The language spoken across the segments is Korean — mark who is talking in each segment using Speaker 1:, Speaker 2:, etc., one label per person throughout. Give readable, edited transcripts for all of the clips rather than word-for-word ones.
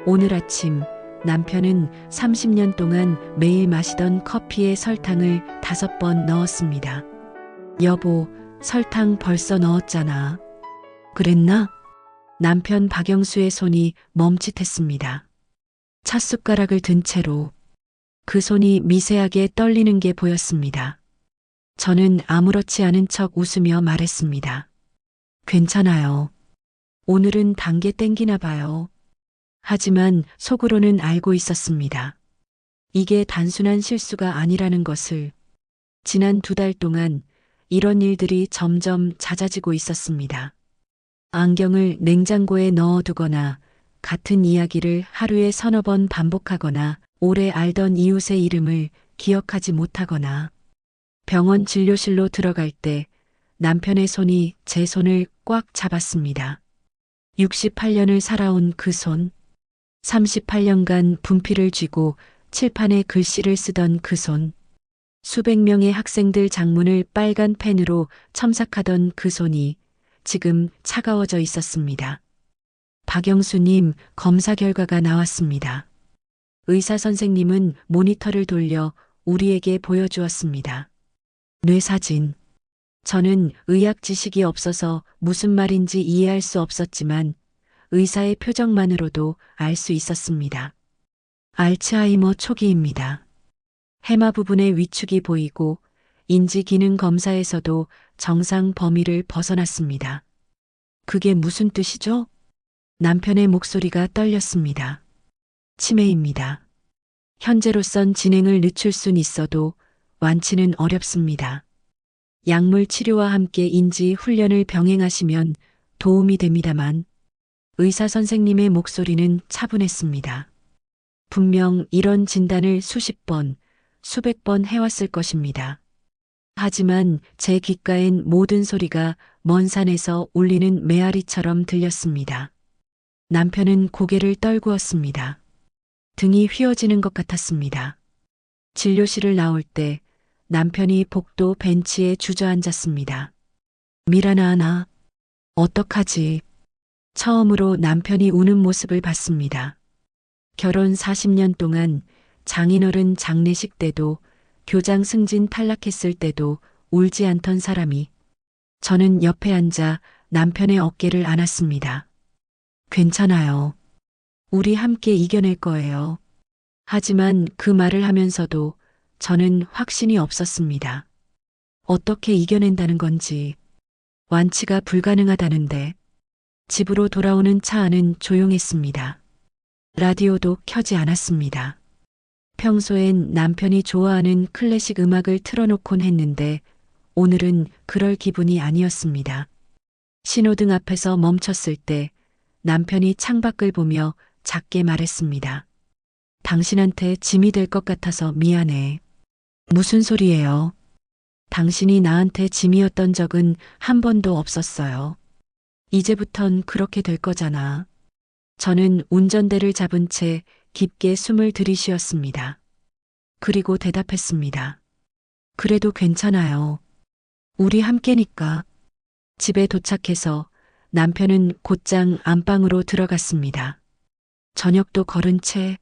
Speaker 1: 오늘 아침 남편은 30년 동안 매일 마시던 커피에 설탕을 5번 넣었습니다. 여보, 설탕 벌써 넣었잖아. 그랬나? 남편 박영수의 손이 멈칫했습니다. 찻숟가락을 든 채로 그 손이 미세하게 떨리는 게 보였습니다. 저는 아무렇지 않은 척 웃으며 말했습니다. 괜찮아요. 오늘은 단 게 땡기나 봐요. 하지만 속으로는 알고 있었습니다. 이게 단순한 실수가 아니라는 것을. 지난 2달 동안 이런 일들이 점점 잦아지고 있었습니다. 안경을 냉장고에 넣어두거나 같은 이야기를 하루에 3~4번 반복하거나 오래 알던 이웃의 이름을 기억하지 못하거나 병원 진료실로 들어갈 때 남편의 손이 제 손을 꽉 잡았습니다. 68년을 살아온 그 손, 38년간 분필을 쥐고 칠판에 글씨를 쓰던 그 손, 수백 명의 학생들 작문을 빨간 펜으로 첨삭하던 그 손이 지금 차가워져 있었습니다. 박영수님, 검사 결과가 나왔습니다. 의사 선생님은 모니터를 돌려 우리에게 보여주었습니다. 뇌사진. 저는 의학 지식이 없어서 무슨 말인지 이해할 수 없었지만 의사의 표정만으로도 알 수 있었습니다. 알츠하이머 초기입니다. 해마 부분의 위축이 보이고 인지 기능 검사에서도 정상 범위를 벗어났습니다. 그게 무슨 뜻이죠? 남편의 목소리가 떨렸습니다. 치매입니다. 현재로선 진행을 늦출 순 있어도 완치는 어렵습니다. 약물 치료와 함께 인지 훈련을 병행하시면 도움이 됩니다만 의사 선생님의 목소리는 차분했습니다. 분명 이런 진단을 수십 번, 수백 번 해왔을 것입니다. 하지만 제 귓가엔 모든 소리가 먼 산에서 울리는 메아리처럼 들렸습니다. 남편은 고개를 떨구었습니다. 등이 휘어지는 것 같았습니다. 진료실을 나올 때 남편이 복도 벤치에 주저앉았습니다. 미라나, 어떡하지? 처음으로 남편이 우는 모습을 봤습니다. 결혼 40년 동안 장인어른 장례식 때도 교장 승진 탈락했을 때도 울지 않던 사람이 저는 옆에 앉아 남편의 어깨를 안았습니다. 괜찮아요. 우리 함께 이겨낼 거예요. 하지만 그 말을 하면서도 저는 확신이 없었습니다. 어떻게 이겨낸다는 건지, 완치가 불가능하다는데. 집으로 돌아오는 차 안은 조용했습니다. 라디오도 켜지 않았습니다. 평소엔 남편이 좋아하는 클래식 음악을 틀어놓곤 했는데 오늘은 그럴 기분이 아니었습니다. 신호등 앞에서 멈췄을 때 남편이 창밖을 보며 작게 말했습니다. 당신한테 짐이 될 것 같아서 미안해. 무슨 소리예요? 당신이 나한테 짐이었던 적은 한 번도 없었어요. 이제부턴 그렇게 될 거잖아. 저는 운전대를 잡은 채 깊게 숨을 들이쉬었습니다. 그리고 대답했습니다. 그래도 괜찮아요. 우리 함께니까. 집에 도착해서 남편은 곧장 안방으로 들어갔습니다. 저녁도 거른 채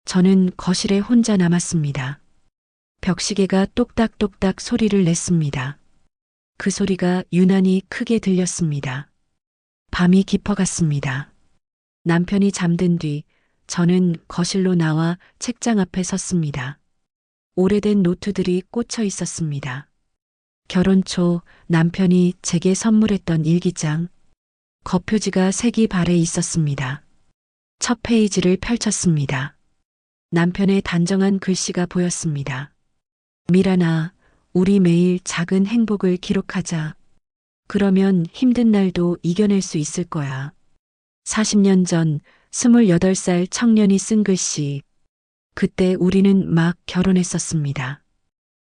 Speaker 1: 저는 거실에 혼자 남았습니다. 벽시계가 똑딱똑딱 소리를 냈습니다. 그 소리가 유난히 크게 들렸습니다. 밤이 깊어갔습니다. 남편이 잠든 뒤 저는 거실로 나와 책장 앞에 섰습니다. 오래된 노트들이 꽂혀 있었습니다. 결혼 초 남편이 제게 선물했던 일기장. 겉표지가 색이 발해 있었습니다. 첫 페이지를 펼쳤습니다. 남편의 단정한 글씨가 보였습니다. 미라나, 우리 매일 작은 행복을 기록하자. 그러면 힘든 날도 이겨낼 수 있을 거야. 40년 전 28살 청년이 쓴 글씨. 그때 우리는 막 결혼했었습니다.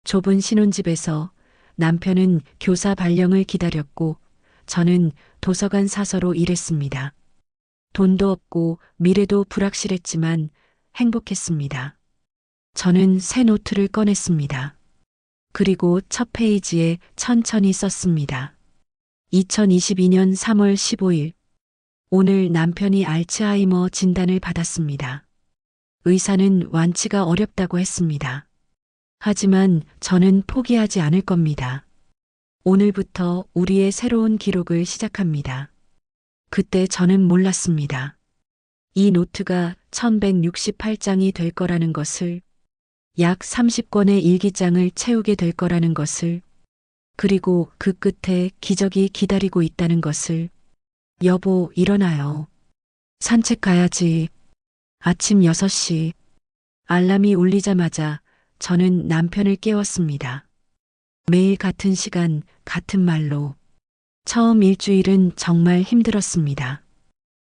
Speaker 1: 좁은 신혼집에서 남편은 교사 발령을 기다렸고 저는 도서관 사서로 일했습니다. 돈도 없고 미래도 불확실했지만 행복했습니다. 저는 새 노트를 꺼냈습니다. 그리고 첫 페이지에 천천히 썼습니다. 2022년 3월 15일 오늘 남편이 알츠하이머 진단을 받았습니다. 의사는 완치가 어렵다고 했습니다. 하지만 저는 포기하지 않을 겁니다. 오늘부터 우리의 새로운 기록을 시작합니다. 그때 저는 몰랐습니다. 이 노트가 1168장이 될 거라는 것을, 약 30권의 일기장을 채우게 될 거라는 것을, 그리고 그 끝에 기적이 기다리고 있다는 것을. 여보, 일어나요. 산책 가야지. 아침 6시. 알람이 울리자마자 저는 남편을 깨웠습니다. 매일 같은 시간, 같은 말로. 처음 일주일은 정말 힘들었습니다.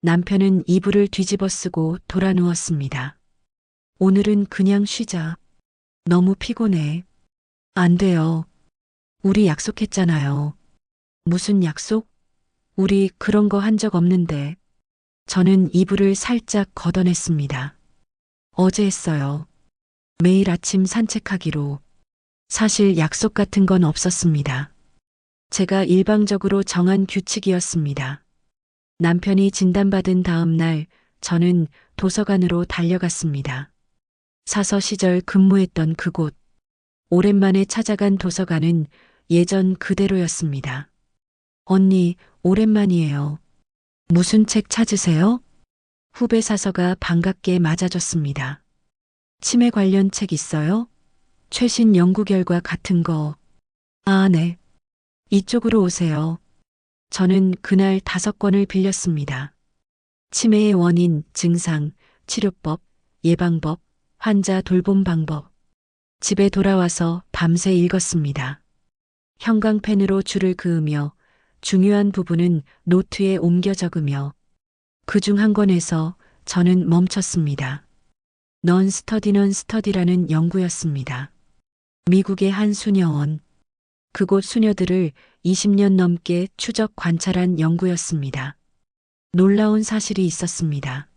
Speaker 1: 남편은 이불을 뒤집어 쓰고 돌아 누웠습니다. 오늘은 그냥 쉬자. 너무 피곤해. 안 돼요. 우리 약속했잖아요. 무슨 약속? 우리 그런 거 한 적 없는데. 저는 이불을 살짝 걷어냈습니다. 어제 했어요. 매일 아침 산책하기로. 사실 약속 같은 건 없었습니다. 제가 일방적으로 정한 규칙이었습니다. 남편이 진단받은 다음 날 저는 도서관으로 달려갔습니다. 사서 시절 근무했던 그곳. 오랜만에 찾아간 도서관은 예전 그대로였습니다. 언니, 오랜만이에요. 무슨 책 찾으세요? 후배 사서가 반갑게 맞아줬습니다. 치매 관련 책 있어요? 최신 연구 결과 같은 거. 아, 네. 이쪽으로 오세요. 저는 그날 5권을 빌렸습니다. 치매의 원인, 증상, 치료법, 예방법, 환자 돌봄 방법. 집에 돌아와서 밤새 읽었습니다. 형광펜으로 줄을 그으며 중요한 부분은 노트에 옮겨 적으며 그중 한 권에서 저는 멈췄습니다. 넌 스터디라는 연구였습니다. 미국의 한 수녀원. 그곳 수녀들을 20년 넘게 추적 관찰한 연구였습니다. 놀라운 사실이 있었습니다.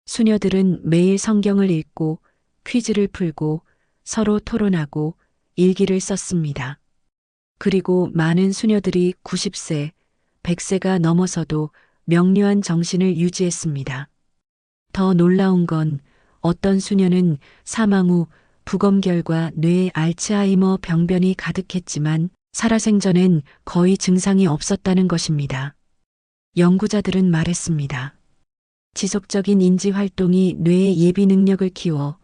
Speaker 1: 수녀들은 매일 성경을 읽고 퀴즈를 풀고 서로 토론하고 일기를 썼습니다. 그리고 많은 수녀들이 90세, 100세가 넘어서도 명료한 정신을 유지했습니다. 더 놀라운 건 어떤 수녀는 사망 후 부검결과 뇌에 알츠하이머 병변이 가득했지만 살아생전엔 거의 증상이 없었다는 것입니다. 연구자들은 말했습니다. 지속적인 인지 활동이 뇌의 예비 능력을 키워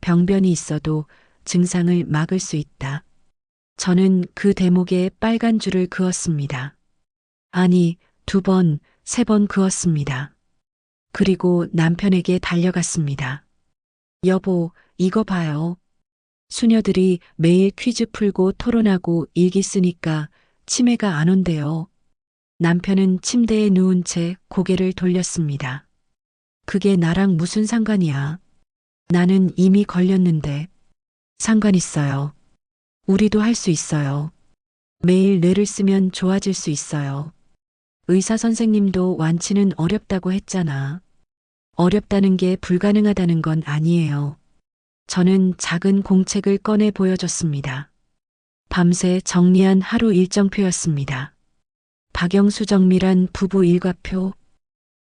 Speaker 1: 병변이 있어도 증상을 막을 수 있다. 저는 그 대목에 빨간 줄을 그었습니다. 아니, 2번, 3번 그었습니다. 그리고 남편에게 달려갔습니다. 여보, 이거 봐요. 수녀들이 매일 퀴즈 풀고 토론하고 일기 쓰니까 치매가 안 온대요. 남편은 침대에 누운 채 고개를 돌렸습니다. 그게 나랑 무슨 상관이야? 나는 이미 걸렸는데. 상관 있어요. 우리도 할 수 있어요. 매일 뇌를 쓰면 좋아질 수 있어요. 의사 선생님도 완치는 어렵다고 했잖아. 어렵다는 게 불가능하다는 건 아니에요. 저는 작은 공책을 꺼내 보여줬습니다. 밤새 정리한 하루 일정표였습니다. 박영수 정밀한 부부 일과표.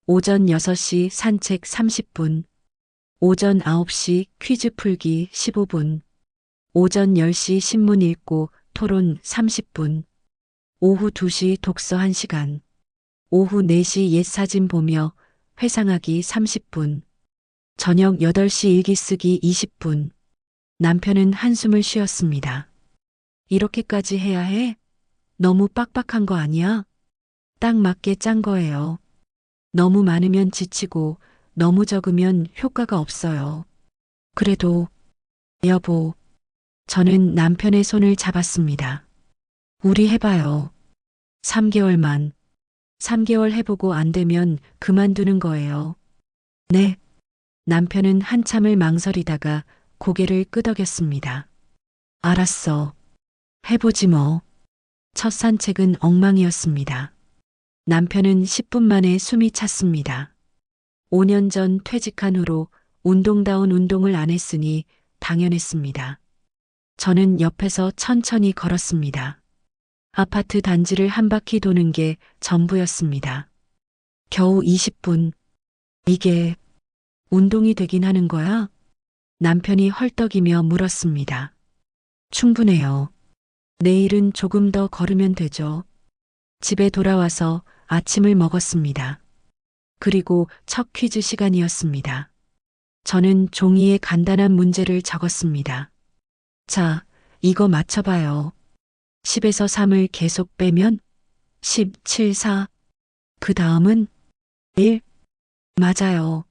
Speaker 1: 오전 6시 산책 30분. 오전 9시 퀴즈 풀기 15분. 오전 10시 신문 읽고 토론 30분. 오후 2시 독서 1시간. 오후 4시 옛 사진 보며 회상하기 30분. 저녁 8시 일기 쓰기 20분. 남편은 한숨을 쉬었습니다. 이렇게까지 해야 해? 너무 빡빡한 거 아니야? 딱 맞게 짠 거예요. 너무 많으면 지치고 너무 적으면 효과가 없어요. 그래도 여보, 저는 남편의 손을 잡았습니다. 우리 해봐요. 3개월만. 3개월 해보고 안 되면 그만두는 거예요. 네. 남편은 한참을 망설이다가 고개를 끄덕였습니다. 알았어. 해보지 뭐. 첫 산책은 엉망이었습니다. 남편은 10분 만에 숨이 찼습니다. 5년 전 퇴직한 후로 운동다운 운동을 안 했으니 당연했습니다. 저는 옆에서 천천히 걸었습니다. 아파트 단지를 한 바퀴 도는 게 전부였습니다. 겨우 20분. 이게 운동이 되긴 하는 거야? 남편이 헐떡이며 물었습니다. 충분해요. 내일은 조금 더 걸으면 되죠. 집에 돌아와서 아침을 먹었습니다. 그리고 첫 퀴즈 시간이었습니다. 저는 종이에 간단한 문제를 적었습니다. 자, 이거 맞춰봐요. 10에서 3을 계속 빼면 10, 7, 4. 그 다음은 1. 맞아요.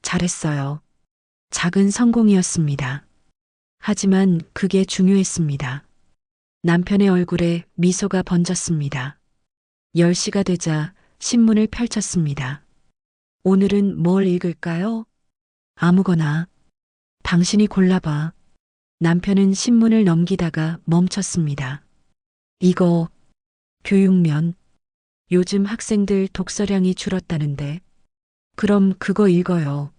Speaker 1: 잘했어요. 작은 성공이었습니다. 하지만 그게 중요했습니다. 남편의 얼굴에 미소가 번졌습니다. 10시가 되자 신문을 펼쳤습니다. 오늘은 뭘 읽을까요? 아무거나. 당신이 골라봐. 남편은 신문을 넘기다가 멈췄습니다. 이거, 교육면. 요즘 학생들 독서량이 줄었다는데. 그럼 그거 읽어요.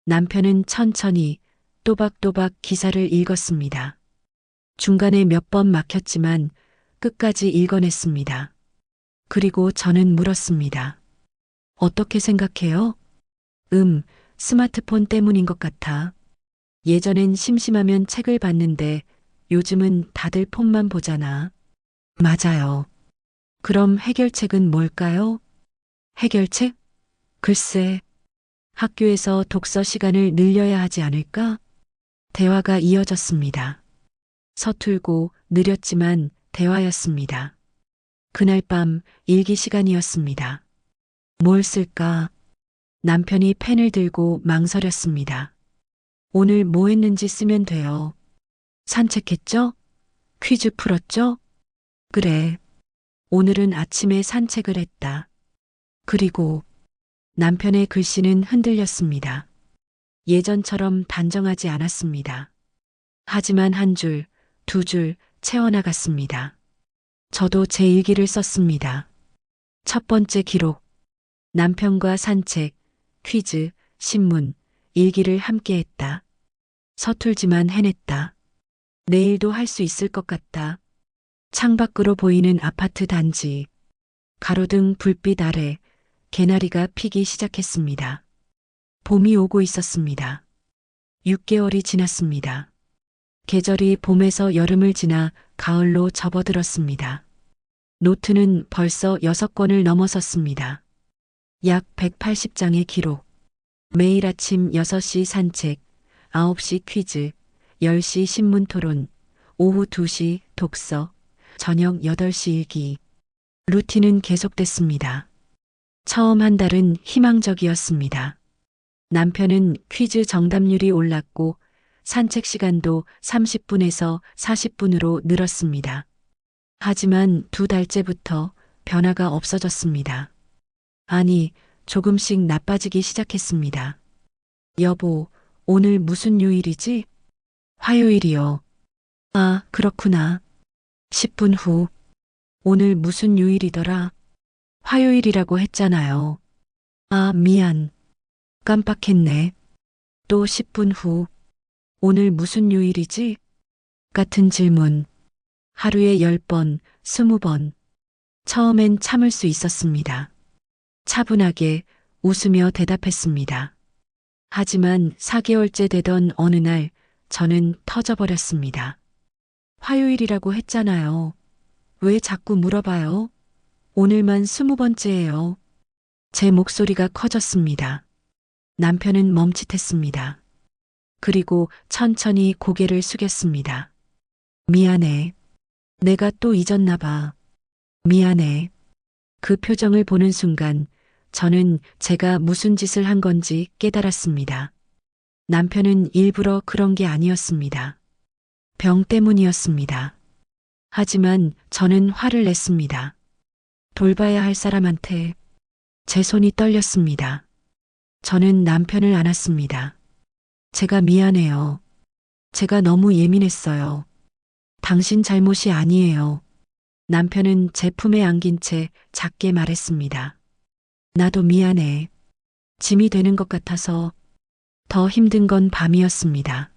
Speaker 1: 남편은 천천히 또박또박 기사를 읽었습니다. 중간에 몇 번 막혔지만 끝까지 읽어냈습니다. 그리고 저는 물었습니다. 어떻게 생각해요? 스마트폰 때문인 것 같아. 예전엔 심심하면 책을 봤는데 요즘은 다들 폰만 보잖아. 맞아요. 그럼 해결책은 뭘까요? 해결책? 글쎄, 학교에서 독서 시간을 늘려야 하지 않을까? 대화가 이어졌습니다. 서툴고 느렸지만 대화였습니다. 그날 밤 일기 시간이었습니다. 뭘 쓸까? 남편이 펜을 들고 망설였습니다. 오늘 뭐 했는지 쓰면 돼요. 산책했죠? 퀴즈 풀었죠? 그래. 오늘은 아침에 산책을 했다. 그리고 남편의 글씨는 흔들렸습니다. 예전처럼 단정하지 않았습니다. 하지만 한 줄, 두 줄 채워나갔습니다. 저도 제 일기를 썼습니다. 첫 번째 기록. 남편과 산책, 퀴즈, 신문, 일기를 함께 했다. 서툴지만 해냈다. 내일도 할 수 있을 것 같다. 창밖으로 보이는 아파트 단지. 가로등 불빛 아래 개나리가 피기 시작했습니다. 봄이 오고 있었습니다. 6개월이 지났습니다. 계절이 봄에서 여름을 지나 가을로 접어들었습니다. 노트는 벌써 6권을 넘어섰습니다. 약 180장의 기록. 매일 아침 6시 산책, 9시 퀴즈, 10시 신문 토론, 오후 2시 독서, 저녁 8시 일기. 루틴은 계속됐습니다. 처음 한 달은 희망적이었습니다. 남편은 퀴즈 정답률이 올랐고 산책 시간도 30분에서 40분으로 늘었습니다. 하지만 2달째부터 변화가 없어졌습니다. 아니, 조금씩 나빠지기 시작했습니다. 여보, 오늘 무슨 요일이지? 화요일이요. 아, 그렇구나. 10분 후. 오늘 무슨 요일이더라? 화요일이라고 했잖아요. 아, 미안. 깜빡했네. 또 10분 후. 오늘 무슨 요일이지? 같은 질문. 하루에 10번, 20번. 처음엔 참을 수 있었습니다. 차분하게 웃으며 대답했습니다. 하지만 4개월째 되던 어느 날 저는 터져버렸습니다. 화요일이라고 했잖아요. 왜 자꾸 물어봐요? 오늘만 20번째예요. 제 목소리가 커졌습니다. 남편은 멈칫했습니다. 그리고 천천히 고개를 숙였습니다. 미안해. 내가 또 잊었나 봐. 미안해. 그 표정을 보는 순간 저는 제가 무슨 짓을 한 건지 깨달았습니다. 남편은 일부러 그런 게 아니었습니다. 병 때문이었습니다. 하지만 저는 화를 냈습니다. 돌봐야 할 사람한테 제 손이 떨렸습니다. 저는 남편을 안았습니다. 제가 미안해요. 제가 너무 예민했어요. 당신 잘못이 아니에요. 남편은 제 품에 안긴 채 작게 말했습니다. 나도 미안해. 짐이 되는 것 같아서. 더 힘든 건 밤이었습니다.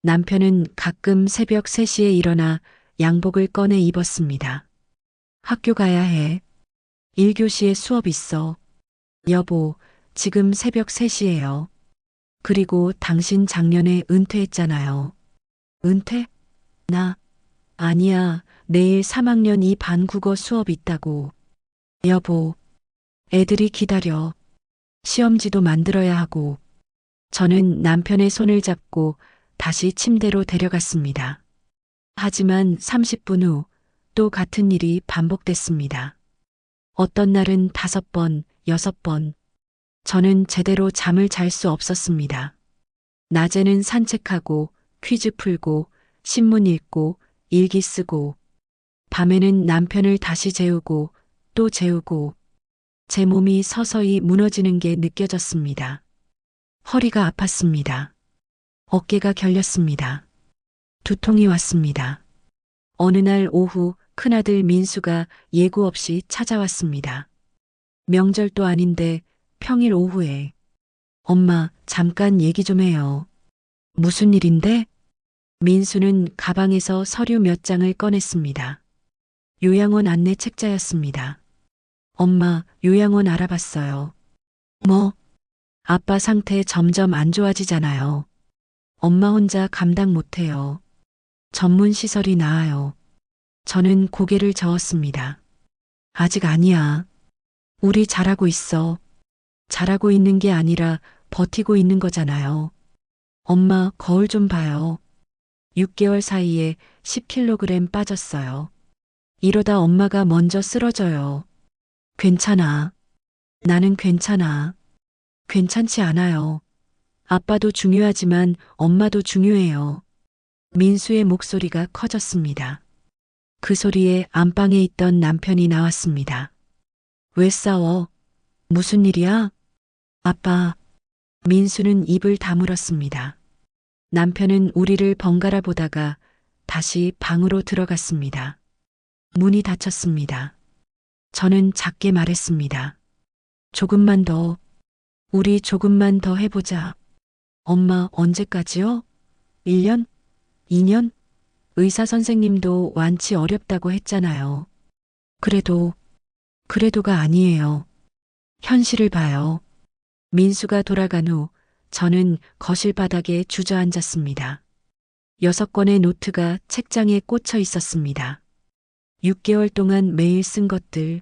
Speaker 1: 남편은 가끔 새벽 3시에 일어나 양복을 꺼내 입었습니다. 학교 가야 해. 1교시에 수업 있어. 여보, 지금 새벽 3시예요. 그리고 당신 작년에 은퇴했잖아요. 은퇴? 나? 아니야. 내일 3학년 2반 국어 수업 있다고. 여보, 애들이 기다려. 시험지도 만들어야 하고. 저는 남편의 손을 잡고 다시 침대로 데려갔습니다. 하지만 30분 후 또 같은 일이 반복됐습니다. 어떤 날은 5번, 6번. 저는 제대로 잠을 잘 수 없었습니다. 낮에는 산책하고 퀴즈 풀고 신문 읽고 일기 쓰고 밤에는 남편을 다시 재우고 또 재우고 제 몸이 서서히 무너지는 게 느껴졌습니다. 허리가 아팠습니다. 어깨가 결렸습니다. 두통이 왔습니다. 어느 날 오후 큰아들 민수가 예고 없이 찾아왔습니다. 명절도 아닌데 평일 오후에 엄마 잠깐 얘기 좀 해요. 무슨 일인데? 민수는 가방에서 서류 몇 장을 꺼냈습니다. 요양원 안내 책자였습니다. 엄마, 요양원 알아봤어요. 뭐? 아빠 상태 점점 안 좋아지잖아요. 엄마 혼자 감당 못해요. 전문 시설이 나아요. 저는 고개를 저었습니다. 아직 아니야. 우리 잘하고 있어. 잘하고 있는 게 아니라 버티고 있는 거잖아요. 엄마, 거울 좀 봐요. 6개월 사이에 10kg 빠졌어요. 이러다 엄마가 먼저 쓰러져요. 괜찮아. 나는 괜찮아. 괜찮지 않아요. 아빠도 중요하지만 엄마도 중요해요. 민수의 목소리가 커졌습니다. 그 소리에 안방에 있던 남편이 나왔습니다. 왜 싸워? 무슨 일이야? 아빠. 민수는 입을 다물었습니다. 남편은 우리를 번갈아 보다가 다시 방으로 들어갔습니다. 문이 닫혔습니다. 저는 작게 말했습니다. 조금만 더. 우리 조금만 더 해보자. 엄마, 언제까지요? 1년? 2년? 의사 선생님도 완치 어렵다고 했잖아요. 그래도가 아니에요. 현실을 봐요. 민수가 돌아간 후 저는 거실 바닥에 주저앉았습니다. 6권의 노트가 책장에 꽂혀 있었습니다. 6개월 동안 매일 쓴 것들,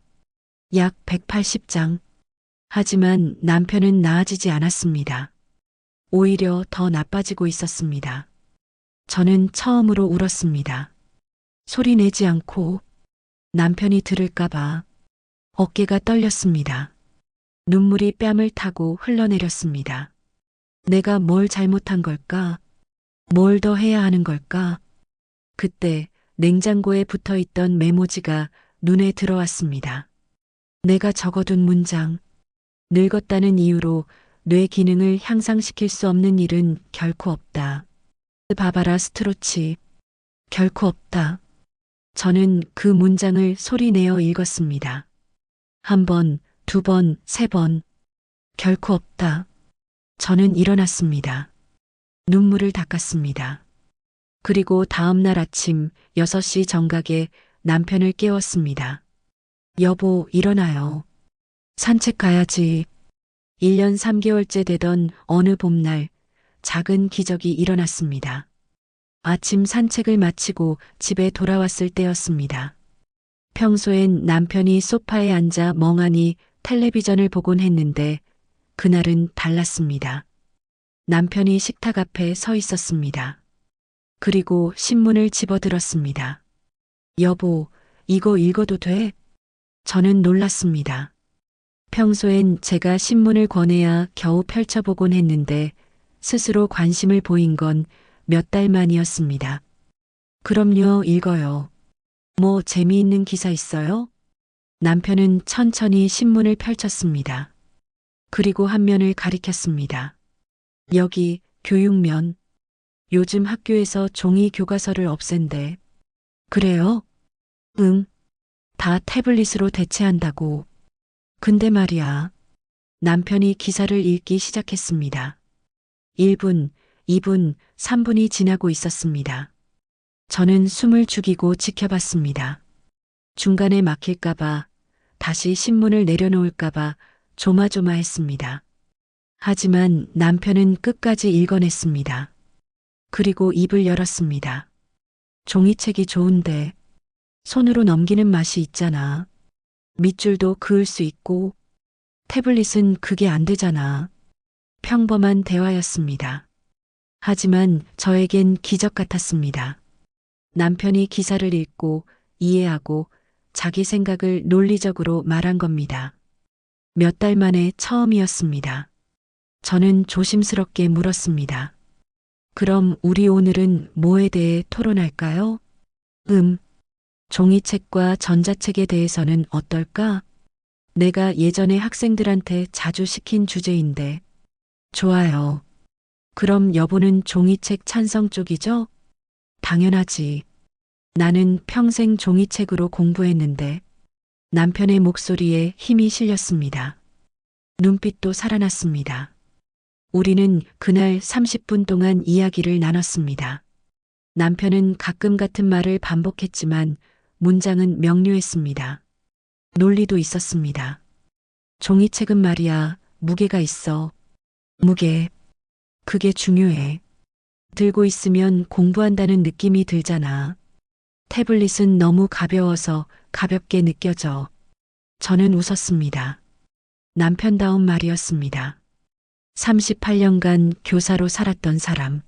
Speaker 1: 약 180장. 하지만 남편은 나아지지 않았습니다. 오히려 더 나빠지고 있었습니다. 저는 처음으로 울었습니다. 소리 내지 않고 남편이 들을까봐 어깨가 떨렸습니다. 눈물이 뺨을 타고 흘러내렸습니다. 내가 뭘 잘못한 걸까? 뭘 더 해야 하는 걸까? 그때 냉장고에 붙어 있던 메모지가 눈에 들어왔습니다. 내가 적어둔 문장. 늙었다는 이유로 뇌 기능을 향상시킬 수 없는 일은 결코 없다. 바바라 스트로치. 결코 없다. 저는 그 문장을 소리내어 읽었습니다. 1번, 2번, 3번. 결코 없다. 저는 일어났습니다. 눈물을 닦았습니다. 그리고 다음 날 아침 6시 정각에 남편을 깨웠습니다. 여보, 일어나요. 산책 가야지. 1년 3개월째 되던 어느 봄날 작은 기적이 일어났습니다. 아침 산책을 마치고 집에 돌아왔을 때였습니다. 평소엔 남편이 소파에 앉아 멍하니 텔레비전을 보곤 했는데 그날은 달랐습니다. 남편이 식탁 앞에 서 있었습니다. 그리고 신문을 집어들었습니다. 여보, 이거 읽어도 돼? 저는 놀랐습니다. 평소엔 제가 신문을 권해야 겨우 펼쳐보곤 했는데 스스로 관심을 보인 건 몇 달 만이었습니다. 그럼요, 읽어요. 뭐 재미있는 기사 있어요? 남편은 천천히 신문을 펼쳤습니다. 그리고 한 면을 가리켰습니다. 여기 교육면. 요즘 학교에서 종이 교과서를 없앤대. 그래요? 응. 다 태블릿으로 대체한다고. 근데 말이야. 남편이 기사를 읽기 시작했습니다. 1분, 2분, 3분이 지나고 있었습니다. 저는 숨을 죽이고 지켜봤습니다. 중간에 막힐까봐, 다시 신문을 내려놓을까봐 조마조마했습니다. 하지만 남편은 끝까지 읽어냈습니다. 그리고 입을 열었습니다. 종이책이 좋은데 손으로 넘기는 맛이 있잖아. 밑줄도 그을 수 있고 태블릿은 그게 안 되잖아. 평범한 대화였습니다. 하지만 저에겐 기적 같았습니다. 남편이 기사를 읽고 이해하고 자기 생각을 논리적으로 말한 겁니다. 몇 달 만에 처음이었습니다. 저는 조심스럽게 물었습니다. 그럼 우리 오늘은 뭐에 대해 토론할까요? 종이책과 전자책에 대해서는 어떨까? 내가 예전에 학생들한테 자주 시킨 주제인데. 좋아요. 그럼 여보는 종이책 찬성 쪽이죠? 당연하지. 나는 평생 종이책으로 공부했는데. 남편의 목소리에 힘이 실렸습니다. 눈빛도 살아났습니다. 우리는 그날 30분 동안 이야기를 나눴습니다. 남편은 가끔 같은 말을 반복했지만 문장은 명료했습니다. 논리도 있었습니다. 종이책은 말이야, 무게가 있어. 무게. 그게 중요해. 들고 있으면 공부한다는 느낌이 들잖아. 태블릿은 너무 가벼워서 가볍게 느껴져. 저는 웃었습니다. 남편다운 말이었습니다. 38년간 교사로 살았던 사람,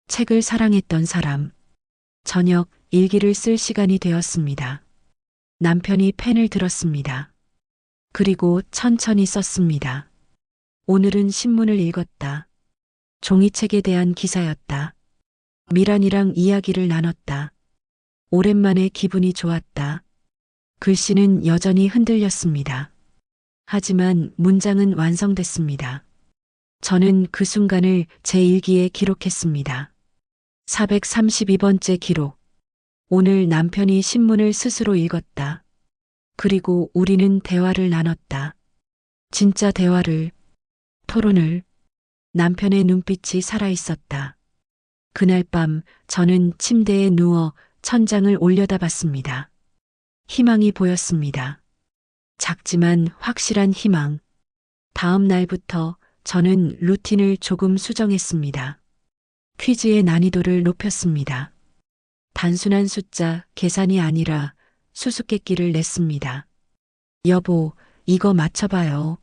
Speaker 1: 책을 사랑했던 사람, 저녁 일기를 쓸 시간이 되었습니다. 남편이 펜을 들었습니다. 그리고 천천히 썼습니다. 오늘은 신문을 읽었다. 종이책에 대한 기사였다. 미란이랑 이야기를 나눴다. 오랜만에 기분이 좋았다. 글씨는 여전히 흔들렸습니다. 하지만 문장은 완성됐습니다. 저는 그 순간을 제 일기에 기록했습니다. 432번째 기록. 오늘 남편이 신문을 스스로 읽었다. 그리고 우리는 대화를 나눴다. 진짜 대화를, 토론을. 남편의 눈빛이 살아있었다. 그날 밤 저는 침대에 누워 천장을 올려다봤습니다. 희망이 보였습니다. 작지만 확실한 희망. 다음 날부터 저는 루틴을 조금 수정했습니다. 퀴즈의 난이도를 높였습니다. 단순한 숫자 계산이 아니라 수수께끼를 냈습니다. 여보, 이거 맞춰봐요.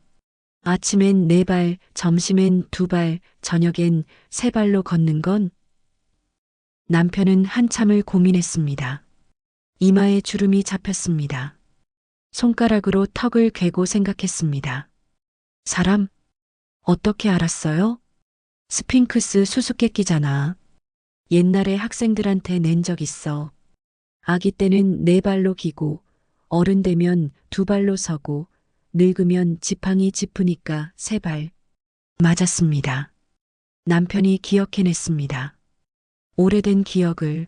Speaker 1: 아침엔 4발, 점심엔 2발, 저녁엔 3발로 걷는 건? 남편은 한참을 고민했습니다. 이마에 주름이 잡혔습니다. 손가락으로 턱을 괴고 생각했습니다. 사람? 어떻게 알았어요? 스핑크스 수수께끼잖아. 옛날에 학생들한테 낸 적 있어. 아기 때는 4발로 기고, 어른 되면 2발로 서고, 늙으면 지팡이 짚으니까 3발. 맞았습니다. 남편이 기억해냈습니다. 오래된 기억을.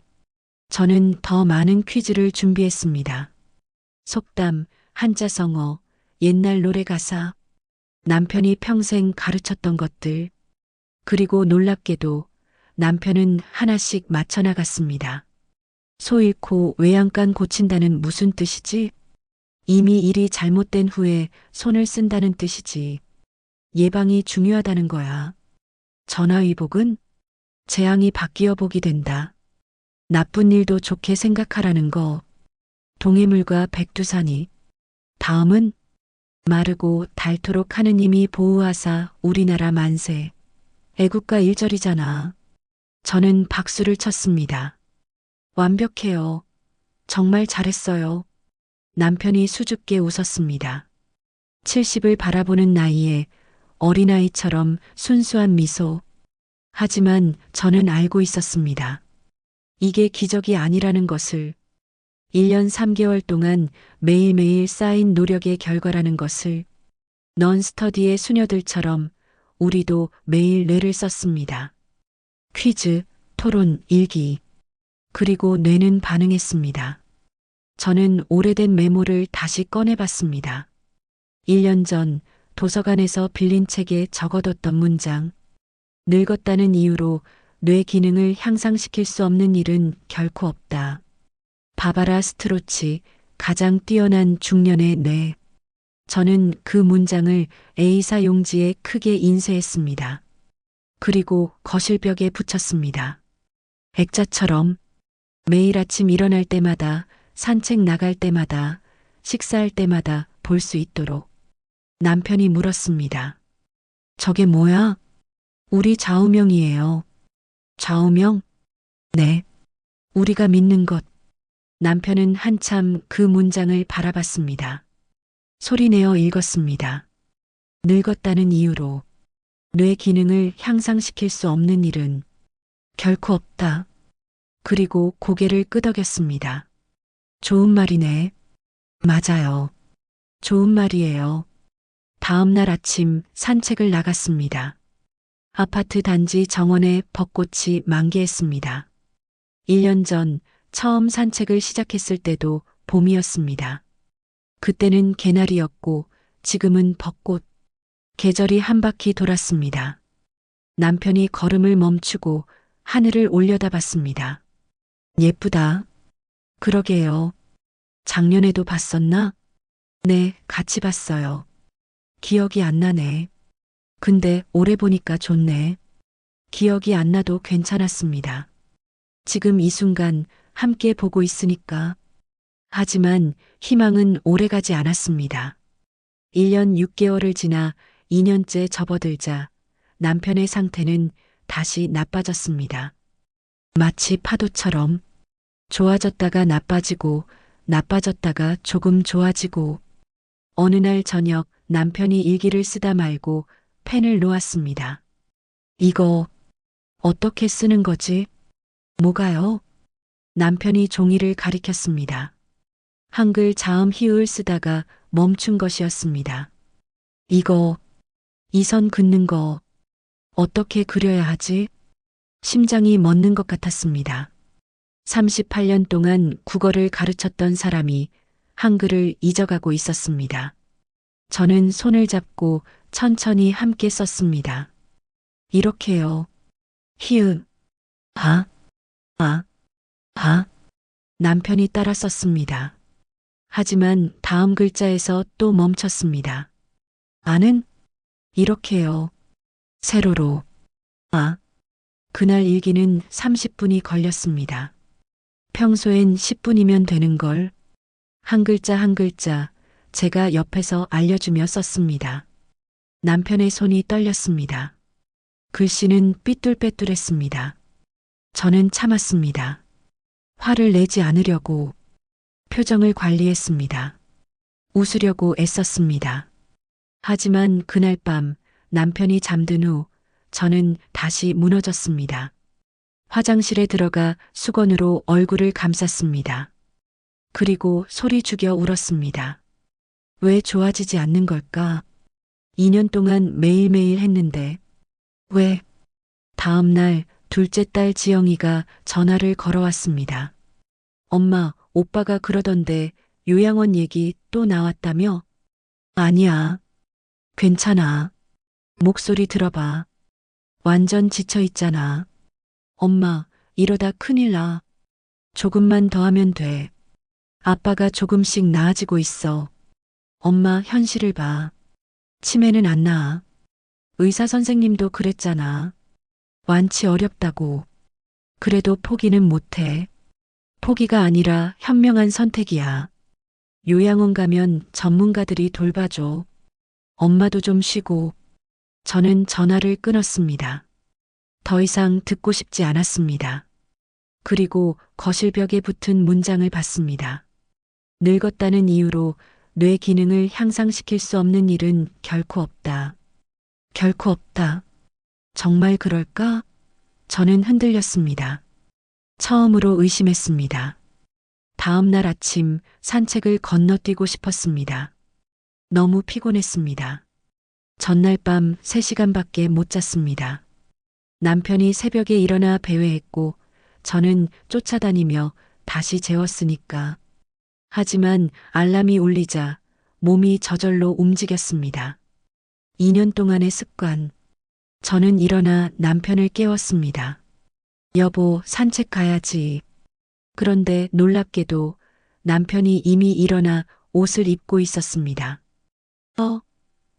Speaker 1: 저는 더 많은 퀴즈를 준비했습니다. 속담, 한자성어, 옛날 노래 가사, 남편이 평생 가르쳤던 것들. 그리고 놀랍게도 남편은 하나씩 맞춰나갔습니다. 소 잃고 외양간 고친다는 무슨 뜻이지? 이미 일이 잘못된 후에 손을 쓴다는 뜻이지. 예방이 중요하다는 거야. 전화위복은 재앙이 바뀌어 보기 된다. 나쁜 일도 좋게 생각하라는 거. 동해물과 백두산이. 다음은 마르고 닳도록 하느님이 보호하사 우리나라 만세. 애국가 1절이잖아. 저는 박수를 쳤습니다. 완벽해요. 정말 잘했어요. 남편이 수줍게 웃었습니다. 70을 바라보는 나이에 어린아이처럼 순수한 미소. 하지만 저는 알고 있었습니다. 이게 기적이 아니라는 것을. 1년 3개월 동안 매일매일 쌓인 노력의 결과라는 것을. 넌스터디의 수녀들처럼 우리도 매일 뇌를 썼습니다. 퀴즈, 토론, 일기. 그리고 뇌는 반응했습니다. 저는 오래된 메모를 다시 꺼내봤습니다. 1년 전 도서관에서 빌린 책에 적어뒀던 문장. 늙었다는 이유로 뇌 기능을 향상시킬 수 없는 일은 결코 없다. 바바라 스트로치, 가장 뛰어난 중년의 뇌. 저는 그 문장을 A사 용지에 크게 인쇄했습니다. 그리고 거실벽에 붙였습니다. 액자처럼 매일 아침 일어날 때마다, 산책 나갈 때마다, 식사할 때마다 볼 수 있도록. 남편이 물었습니다. 저게 뭐야? 우리 좌우명이에요. 좌우명? 네. 우리가 믿는 것. 남편은 한참 그 문장을 바라봤습니다. 소리내어 읽었습니다. 늙었다는 이유로 뇌 기능을 향상시킬 수 없는 일은 결코 없다. 그리고 고개를 끄덕였습니다. 좋은 말이네. 맞아요. 좋은 말이에요. 다음 날 아침 산책을 나갔습니다. 아파트 단지 정원에 벚꽃이 만개했습니다. 1년 전 처음 산책을 시작했을 때도 봄이었습니다. 그때는 개나리였고 지금은 벚꽃. 계절이 한 바퀴 돌았습니다. 남편이 걸음을 멈추고 하늘을 올려다봤습니다. 예쁘다. 그러게요. 작년에도 봤었나? 네, 같이 봤어요. 기억이 안 나네. 근데 올해 보니까 좋네. 기억이 안 나도 괜찮았습니다. 지금 이 순간 함께 보고 있으니까. 하지만 희망은 오래가지 않았습니다. 1년 6개월을 지나 2년째 접어들자 남편의 상태는 다시 나빠졌습니다. 마치 파도처럼 좋아졌다가 나빠지고 나빠졌다가 조금 좋아지고 어느 날 저녁 남편이 일기를 쓰다 말고 펜을 놓았습니다. 이거 어떻게 쓰는 거지? 뭐가요? 남편이 종이를 가리켰습니다. 한글 자음 히읗 쓰다가 멈춘 것이었습니다. 이거 이 선 긋는 거 어떻게 그려야 하지? 심장이 멎는 것 같았습니다. 38년 동안 국어를 가르쳤던 사람이 한글을 잊어가고 있었습니다. 저는 손을 잡고 천천히 함께 썼습니다. 이렇게요. 히읗, 아, 아, 아. 남편이 따라 썼습니다. 하지만 다음 글자에서 또 멈췄습니다. 아는? 이렇게요. 세로로. 아. 그날 일기는 30분이 걸렸습니다. 평소엔 10분이면 되는 걸 한 글자 한 글자 제가 옆에서 알려주며 썼습니다. 남편의 손이 떨렸습니다. 글씨는 삐뚤빼뚤했습니다. 저는 참았습니다. 화를 내지 않으려고 표정을 관리했습니다. 웃으려고 애썼습니다. 하지만 그날 밤 남편이 잠든 후 저는 다시 무너졌습니다. 화장실에 들어가 수건으로 얼굴을 감쌌습니다. 그리고 소리 죽여 울었습니다. 왜 좋아지지 않는 걸까? 2년 동안 매일매일 했는데 왜? 다음 날 둘째 딸 지영이가 전화를 걸어왔습니다. 엄마, 오빠가 그러던데 요양원 얘기 또 나왔다며? 아니야. 괜찮아. 목소리 들어봐. 완전 지쳐 있잖아. 엄마, 이러다 큰일 나. 조금만 더 하면 돼. 아빠가 조금씩 나아지고 있어. 엄마 현실을 봐. 치매는 안 나아. 의사 선생님도 그랬잖아. 완치 어렵다고. 그래도 포기는 못해. 포기가 아니라 현명한 선택이야. 요양원 가면 전문가들이 돌봐줘. 엄마도 좀 쉬고. 저는 전화를 끊었습니다. 더 이상 듣고 싶지 않았습니다. 그리고 거실벽에 붙은 문장을 봤습니다. 늙었다는 이유로 뇌 기능을 향상시킬 수 없는 일은 결코 없다. 결코 없다. 정말 그럴까? 저는 흔들렸습니다. 처음으로 의심했습니다. 다음 날 아침 산책을 건너뛰고 싶었습니다. 너무 피곤했습니다. 전날 밤 3시간밖에 못 잤습니다. 남편이 새벽에 일어나 배회했고 저는 쫓아다니며 다시 재웠으니까. 하지만 알람이 울리자 몸이 저절로 움직였습니다. 2년 동안의 습관. 저는 일어나 남편을 깨웠습니다. 여보, 산책 가야지. 그런데 놀랍게도 남편이 이미 일어나 옷을 입고 있었습니다. 어,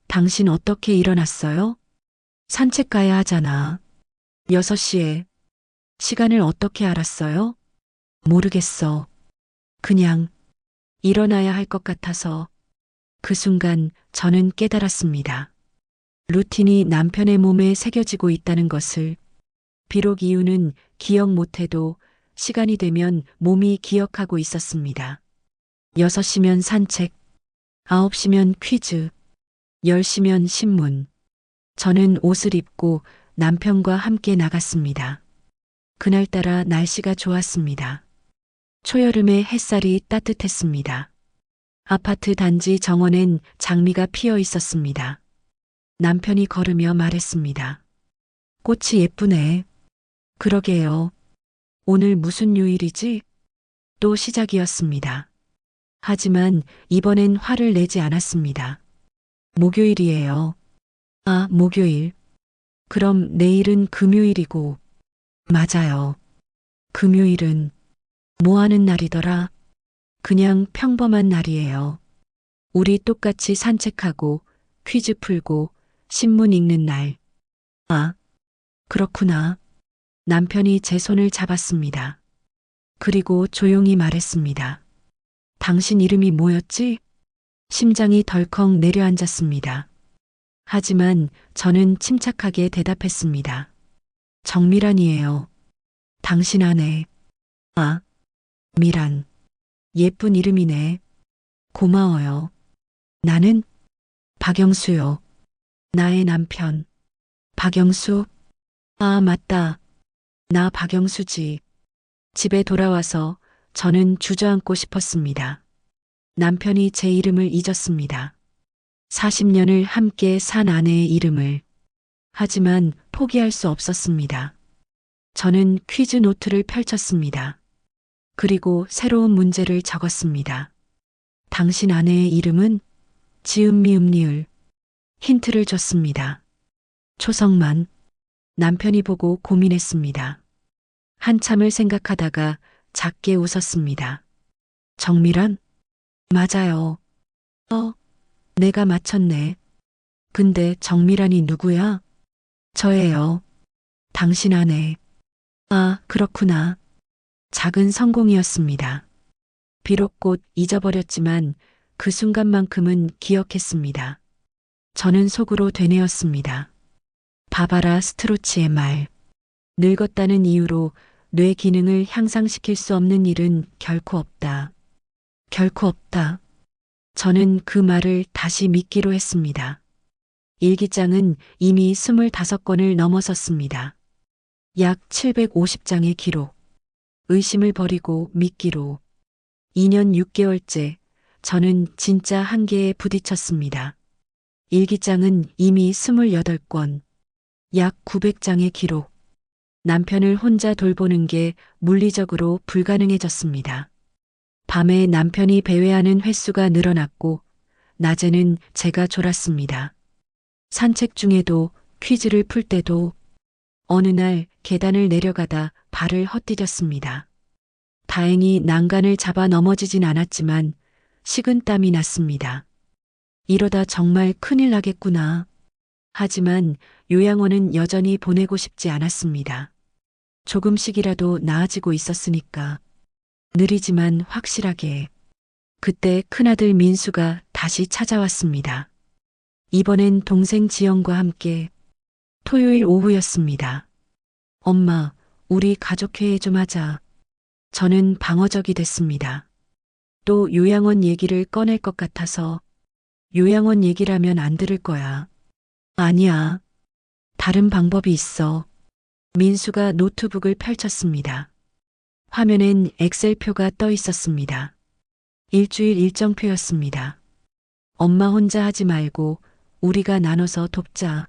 Speaker 1: 당신 어떻게 일어났어요? 산책 가야 하잖아. 6시에. 시간을 어떻게 알았어요? 모르겠어. 그냥 일어나야 할 것 같아서. 그 순간 저는 깨달았습니다. 루틴이 남편의 몸에 새겨지고 있다는 것을. 비록 이유는 기억 못해도 시간이 되면 몸이 기억하고 있었습니다. 6시면 산책, 9시면 퀴즈, 10시면 신문. 저는 옷을 입고 남편과 함께 나갔습니다. 그날따라 날씨가 좋았습니다. 초여름의 햇살이 따뜻했습니다. 아파트 단지 정원엔 장미가 피어 있었습니다. 남편이 걸으며 말했습니다. 꽃이 예쁘네. 그러게요. 오늘 무슨 요일이지? 또 시작이었습니다. 하지만 이번엔 화를 내지 않았습니다. 목요일이에요. 아, 목요일. 그럼 내일은 금요일이고. 맞아요. 금요일은 뭐 하는 날이더라? 그냥 평범한 날이에요. 우리 똑같이 산책하고 퀴즈 풀고 신문 읽는 날. 아, 그렇구나. 남편이 제 손을 잡았습니다. 그리고 조용히 말했습니다. 당신 이름이 뭐였지? 심장이 덜컥 내려앉았습니다. 하지만 저는 침착하게 대답했습니다. 정미란이에요. 당신 아내. 아, 미란. 예쁜 이름이네. 고마워요. 나는 박영수요. 나의 남편. 박영수? 아, 맞다. 나 박영수지. 집에 돌아와서 저는 주저앉고 싶었습니다. 남편이 제 이름을 잊었습니다. 40년을 함께 산 아내의 이름을. 하지만 포기할 수 없었습니다. 저는 퀴즈 노트를 펼쳤습니다. 그리고 새로운 문제를 적었습니다. 당신 아내의 이름은 지읒 미읒 리을. 힌트를 줬습니다. 초성만. 남편이 보고 고민했습니다. 한참을 생각하다가 작게 웃었습니다. 정미란? 맞아요. 내가 맞췄네. 근데 정미란이 누구야? 저예요. 당신 아내. 아, 그렇구나. 작은 성공이었습니다. 비록 곧 잊어버렸지만 그 순간만큼은 기억했습니다. 저는 속으로 되뇌었습니다. 바바라 스트로치의 말. 늙었다는 이유로 뇌 기능을 향상시킬 수 없는 일은 결코 없다. 결코 없다. 저는 그 말을 다시 믿기로 했습니다. 일기장은 이미 25권을 넘어섰습니다. 약 750장의 기록. 의심을 버리고 믿기로. 2년 6개월째 저는 진짜 한계에 부딪혔습니다. 일기장은 이미 28권, 약 900장의 기록. 남편을 혼자 돌보는 게 물리적으로 불가능해졌습니다. 밤에 남편이 배회하는 횟수가 늘어났고, 낮에는 제가 졸았습니다. 산책 중에도 퀴즈를 풀 때도 어느 날 계단을 내려가다 발을 헛디뎠습니다. 다행히 난간을 잡아 넘어지진 않았지만 식은땀이 났습니다. 이러다 정말 큰일 나겠구나. 하지만 요양원은 여전히 보내고 싶지 않았습니다. 조금씩이라도 나아지고 있었으니까. 느리지만 확실하게. 그때 큰아들 민수가 다시 찾아왔습니다. 이번엔 동생 지영과 함께. 토요일 오후였습니다. 엄마, 우리 가족회의 좀 하자. 저는 방어적이 됐습니다. 또 요양원 얘기를 꺼낼 것 같아서. 요양원 얘기라면 안 들을 거야. 아니야. 다른 방법이 있어. 민수가 노트북을 펼쳤습니다. 화면엔 엑셀표가 떠 있었습니다. 일주일 일정표였습니다. 엄마 혼자 하지 말고 우리가 나눠서 돕자.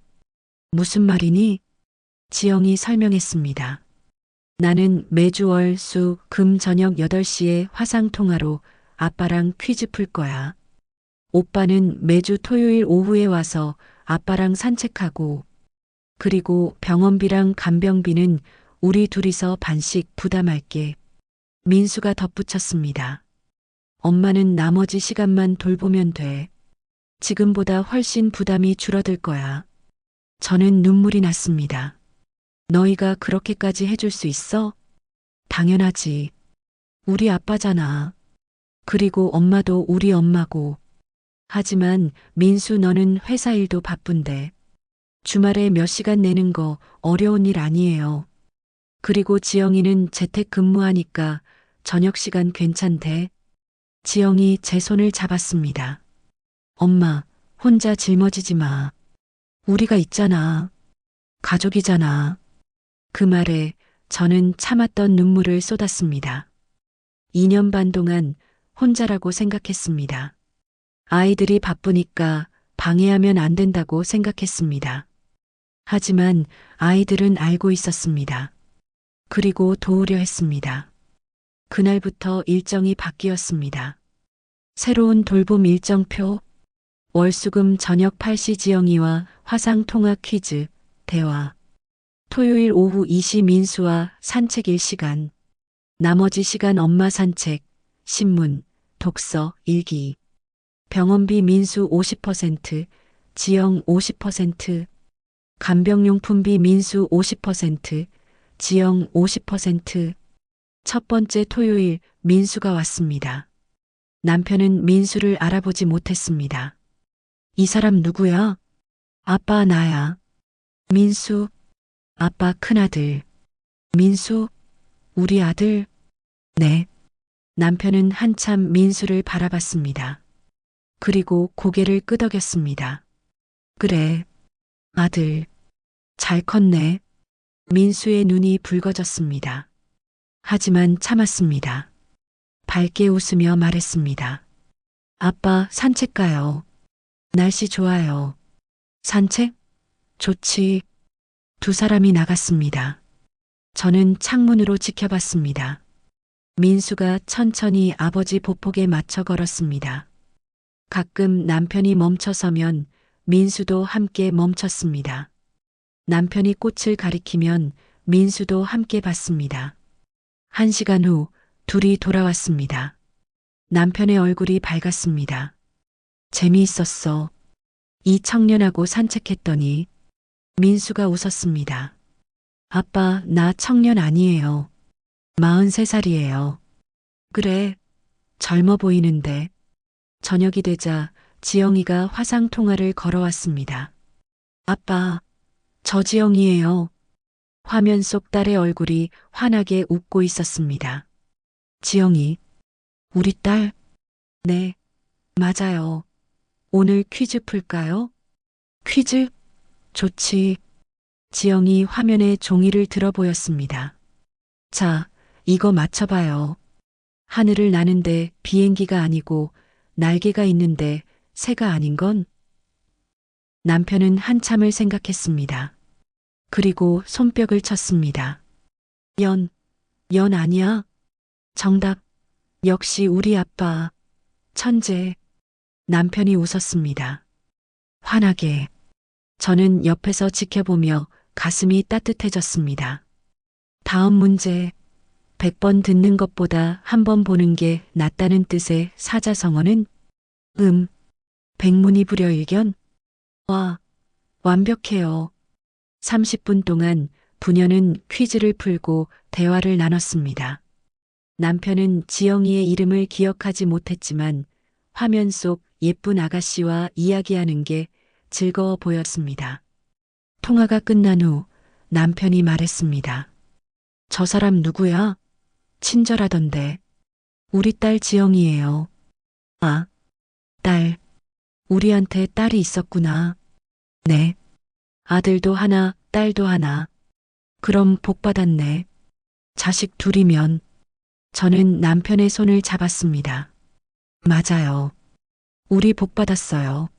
Speaker 1: 무슨 말이니? 지영이 설명했습니다. 나는 매주 월, 수, 금 저녁 8시에 화상통화로 아빠랑 퀴즈 풀 거야. 오빠는 매주 토요일 오후에 와서 아빠랑 산책하고, 그리고 병원비랑 간병비는 우리 둘이서 반씩 부담할게. 민수가 덧붙였습니다. 엄마는 나머지 시간만 돌보면 돼. 지금보다 훨씬 부담이 줄어들 거야. 저는 눈물이 났습니다. 너희가 그렇게까지 해줄 수 있어? 당연하지. 우리 아빠잖아. 그리고 엄마도 우리 엄마고. 하지만 민수 너는 회사 일도 바쁜데. 주말에 몇 시간 내는 거 어려운 일 아니에요. 그리고 지영이는 재택 근무하니까 저녁 시간 괜찮대. 지영이 제 손을 잡았습니다. 엄마, 혼자 짊어지지 마. 우리가 있잖아. 가족이잖아. 그 말에 저는 참았던 눈물을 쏟았습니다. 2년 반 동안 혼자라고 생각했습니다. 아이들이 바쁘니까 방해하면 안 된다고 생각했습니다. 하지만 아이들은 알고 있었습니다. 그리고 도우려 했습니다. 그날부터 일정이 바뀌었습니다. 새로운 돌봄 일정표, 월수금 저녁 8시 지영이와 화상 통화 퀴즈, 대화. 토요일 오후 2시 민수와 산책 1시간. 나머지 시간 엄마 산책, 신문, 독서, 일기. 병원비 민수 50%, 지영 50%. 간병용품비 민수 50%, 지영 50%. 첫 번째 토요일 민수가 왔습니다. 남편은 민수를 알아보지 못했습니다. 이 사람 누구야? 아빠 나야. 민수, 아빠 큰아들. 민수, 우리 아들. 네. 남편은 한참 민수를 바라봤습니다. 그리고 고개를 끄덕였습니다. 그래, 아들. 잘 컸네. 민수의 눈이 붉어졌습니다. 하지만 참았습니다. 밝게 웃으며 말했습니다. 아빠 산책 가요. 날씨 좋아요. 산책? 좋지. 두 사람이 나갔습니다. 저는 창문으로 지켜봤습니다. 민수가 천천히 아버지 보폭에 맞춰 걸었습니다. 가끔 남편이 멈춰서면 민수도 함께 멈췄습니다. 남편이 꽃을 가리키면 민수도 함께 봤습니다. 1시간 후 둘이 돌아왔습니다. 남편의 얼굴이 밝았습니다. 재미있었어. 이 청년하고 산책했더니 민수가 웃었습니다. 아빠, 나 청년 아니에요. 43살이에요. 그래, 젊어 보이는데. 저녁이 되자 지영이가 화상 통화를 걸어왔습니다. 아빠, 저 지영이에요. 화면 속 딸의 얼굴이 환하게 웃고 있었습니다. 지영이, 우리 딸? 네, 맞아요. 오늘 퀴즈 풀까요? 퀴즈? 좋지. 지영이 화면에 종이를 들어 보였습니다. 자, 이거 맞춰봐요. 하늘을 나는데 비행기가 아니고 날개가 있는데 새가 아닌 건? 남편은 한참을 생각했습니다. 그리고 손뼉을 쳤습니다. 연 아니야? 정답. 역시 우리 아빠. 천재. 남편이 웃었습니다. 환하게. 저는 옆에서 지켜보며 가슴이 따뜻해졌습니다. 다음 문제. 100번 듣는 것보다 한 번 보는 게 낫다는 뜻의 사자성어는? 백문이 불여일견? 와, 완벽해요. 30분 동안 부녀는 퀴즈를 풀고 대화를 나눴습니다. 남편은 지영이의 이름을 기억하지 못했지만 화면 속 예쁜 아가씨와 이야기하는 게 즐거워 보였습니다. 통화가 끝난 후 남편이 말했습니다. 저 사람 누구야? 친절하던데. 우리 딸 지영이에요. 아, 딸. 우리한테 딸이 있었구나. 네. 아들도 하나, 딸도 하나. 그럼 복 받았네. 자식 둘이면. 저는 남편의 손을 잡았습니다. 맞아요. 우리 복 받았어요.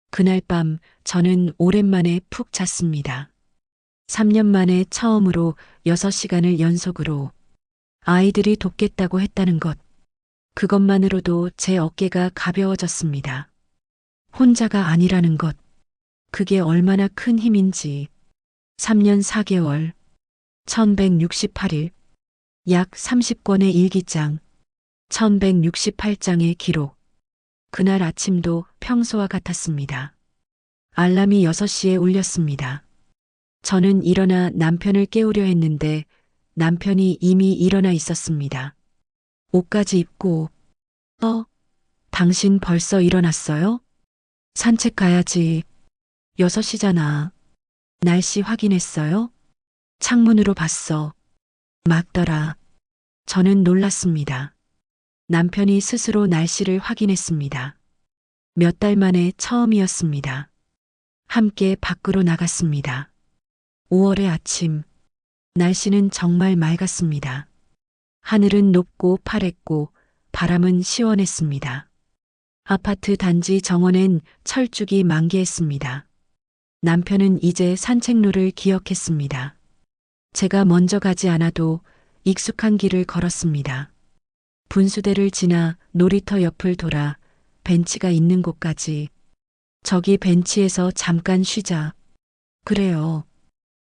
Speaker 1: 그날 밤 저는 오랜만에 푹 잤습니다. 3년 만에 처음으로 6시간을 연속으로 아이들이 돕겠다고 했다는 것. 그것만으로도 제 어깨가 가벼워졌습니다. 혼자가 아니라는 것. 그게 얼마나 큰 힘인지. 3년 4개월, 1168일, 약 30권의 일기장, 1168장의 기록. 그날 아침도 평소와 같았습니다. 알람이 6시에 울렸습니다. 저는 일어나 남편을 깨우려 했는데 남편이 이미 일어나 있었습니다. 옷까지 입고, 당신 벌써 일어났어요? 산책 가야지. 6시잖아. 날씨 확인했어요? 창문으로 봤어. 맞더라. 저는 놀랐습니다. 남편이 스스로 날씨를 확인했습니다. 몇 달 만에 처음이었습니다. 함께 밖으로 나갔습니다. 5월의 아침. 날씨는 정말 맑았습니다. 하늘은 높고 파랬고 바람은 시원했습니다. 아파트 단지 정원엔 철쭉이 만개했습니다. 남편은 이제 산책로를 기억했습니다. 제가 먼저 가지 않아도 익숙한 길을 걸었습니다. 분수대를 지나 놀이터 옆을 돌아 벤치가 있는 곳까지. 저기 벤치에서 잠깐 쉬자. 그래요.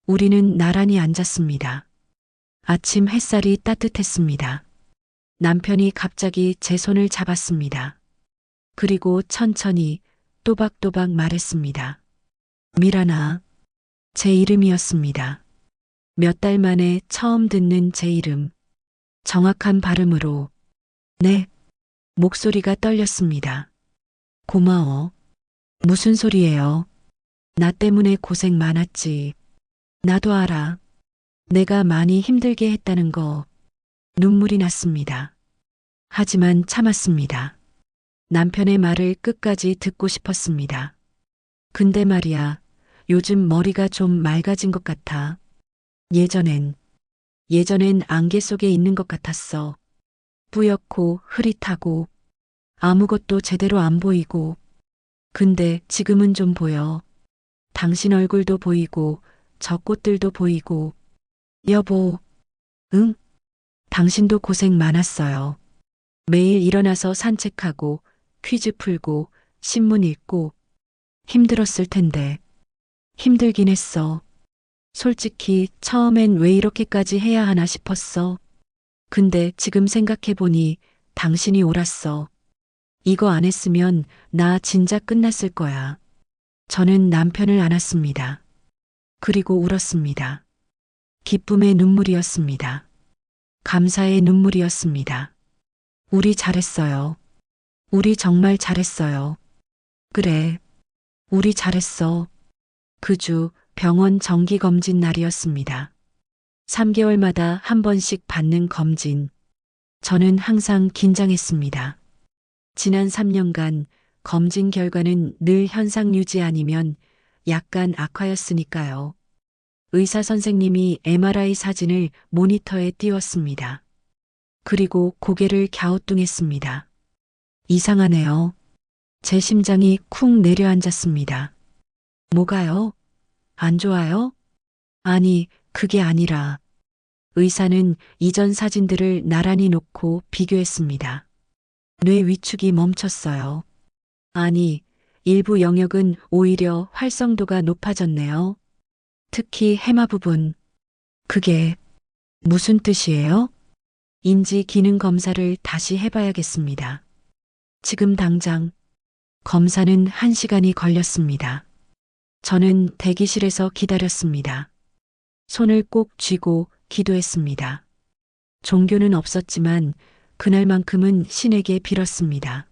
Speaker 1: 우리는 나란히 앉았습니다. 아침 햇살이 따뜻했습니다. 남편이 갑자기 제 손을 잡았습니다. 그리고 천천히 또박또박 말했습니다. 미란아. 제 이름이었습니다. 몇 달 만에 처음 듣는 제 이름. 정확한 발음으로. 네. 목소리가 떨렸습니다. 고마워. 무슨 소리예요? 나 때문에 고생 많았지. 나도 알아. 내가 많이 힘들게 했다는 거. 눈물이 났습니다. 하지만 참았습니다. 남편의 말을 끝까지 듣고 싶었습니다. 근데 말이야, 요즘 머리가 좀 맑아진 것 같아. 예전엔 안개 속에 있는 것 같았어. 뿌옇고 흐릿하고 아무것도 제대로 안 보이고. 근데 지금은 좀 보여. 당신 얼굴도 보이고 저 꽃들도 보이고. 여보. 응? 당신도 고생 많았어요. 매일 일어나서 산책하고 퀴즈 풀고 신문 읽고 힘들었을 텐데. 힘들긴 했어. 솔직히 처음엔 왜 이렇게까지 해야 하나 싶었어. 근데 지금 생각해보니 당신이 옳았어. 이거 안 했으면 나 진짜 끝났을 거야. 저는 남편을 안았습니다. 그리고 울었습니다. 기쁨의 눈물이었습니다. 감사의 눈물이었습니다. 우리 잘했어요. 우리 정말 잘했어요. 그래. 우리 잘했어. 그 주 병원 정기검진 날이었습니다. 3개월마다 한 번씩 받는 검진. 저는 항상 긴장했습니다. 지난 3년간 검진 결과는 늘 현상 유지 아니면 약간 악화였으니까요. 의사 선생님이 MRI 사진을 모니터에 띄웠습니다. 그리고 고개를 갸우뚱했습니다. 이상하네요. 제 심장이 쿵 내려앉았습니다. 뭐가요? 안 좋아요? 아니, 그게 아니라. 의사는 이전 사진들을 나란히 놓고 비교했습니다. 뇌 위축이 멈췄어요. 아니, 일부 영역은 오히려 활성도가 높아졌네요. 특히 해마 부분. 그게 무슨 뜻이에요? 인지 기능 검사를 다시 해봐야겠습니다. 지금 당장. 검사는 1시간이 걸렸습니다. 저는 대기실에서 기다렸습니다. 손을 꼭 쥐고 기도했습니다. 종교는 없었지만 그날만큼은 신에게 빌었습니다.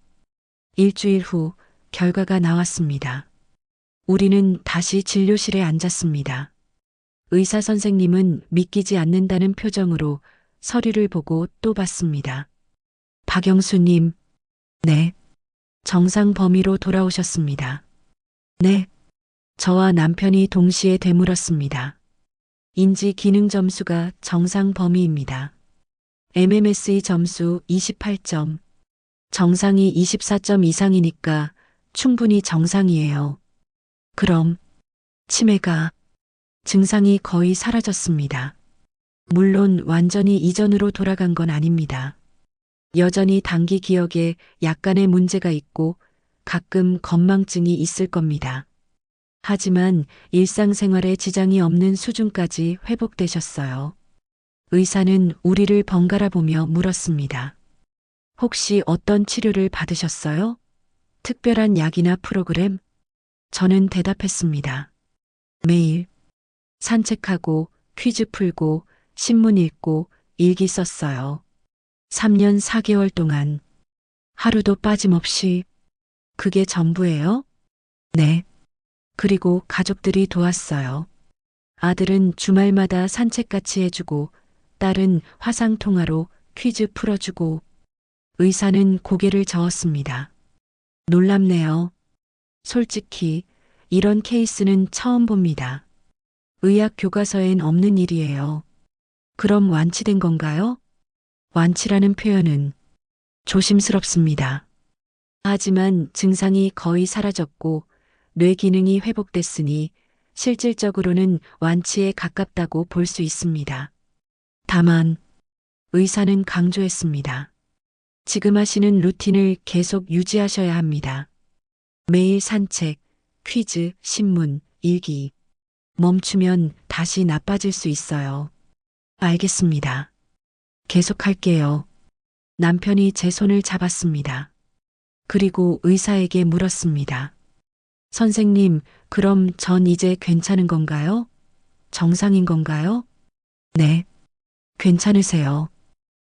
Speaker 1: 일주일 후 결과가 나왔습니다. 우리는 다시 진료실에 앉았습니다. 의사 선생님은 믿기지 않는다는 표정으로 서류를 보고 또 봤습니다. 박영수님. 네. 정상 범위로 돌아오셨습니다. 네. 저와 남편이 동시에 되물었습니다. 인지 기능 점수가 정상 범위입니다. MMSE 점수 28점. 정상이 24점 이상이니까 충분히 정상이에요. 그럼 치매가 증상이 거의 사라졌습니다. 물론 완전히 이전으로 돌아간 건 아닙니다. 여전히 단기 기억에 약간의 문제가 있고 가끔 건망증이 있을 겁니다. 하지만 일상생활에 지장이 없는 수준까지 회복되셨어요. 의사는 우리를 번갈아 보며 물었습니다. 혹시 어떤 치료를 받으셨어요? 특별한 약이나 프로그램? 저는 대답했습니다. 매일 산책하고 퀴즈 풀고 신문 읽고 일기 썼어요. 3년 4개월 동안 하루도 빠짐없이. 그게 전부예요? 네. 그리고 가족들이 도왔어요. 아들은 주말마다 산책같이 해주고, 딸은 화상통화로 퀴즈 풀어주고, 의사는 고개를 저었습니다. 놀랍네요. 솔직히 이런 케이스는 처음 봅니다. 의학 교과서엔 없는 일이에요. 그럼 완치된 건가요? 완치라는 표현은 조심스럽습니다. 하지만 증상이 거의 사라졌고 뇌 기능이 회복됐으니 실질적으로는 완치에 가깝다고 볼 수 있습니다. 다만 의사는 강조했습니다. 지금 하시는 루틴을 계속 유지하셔야 합니다. 매일 산책, 퀴즈, 신문, 일기. 멈추면 다시 나빠질 수 있어요. 알겠습니다. 계속할게요. 남편이 제 손을 잡았습니다. 그리고 의사에게 물었습니다. 선생님, 그럼 전 이제 괜찮은 건가요? 정상인 건가요? 네, 괜찮으세요.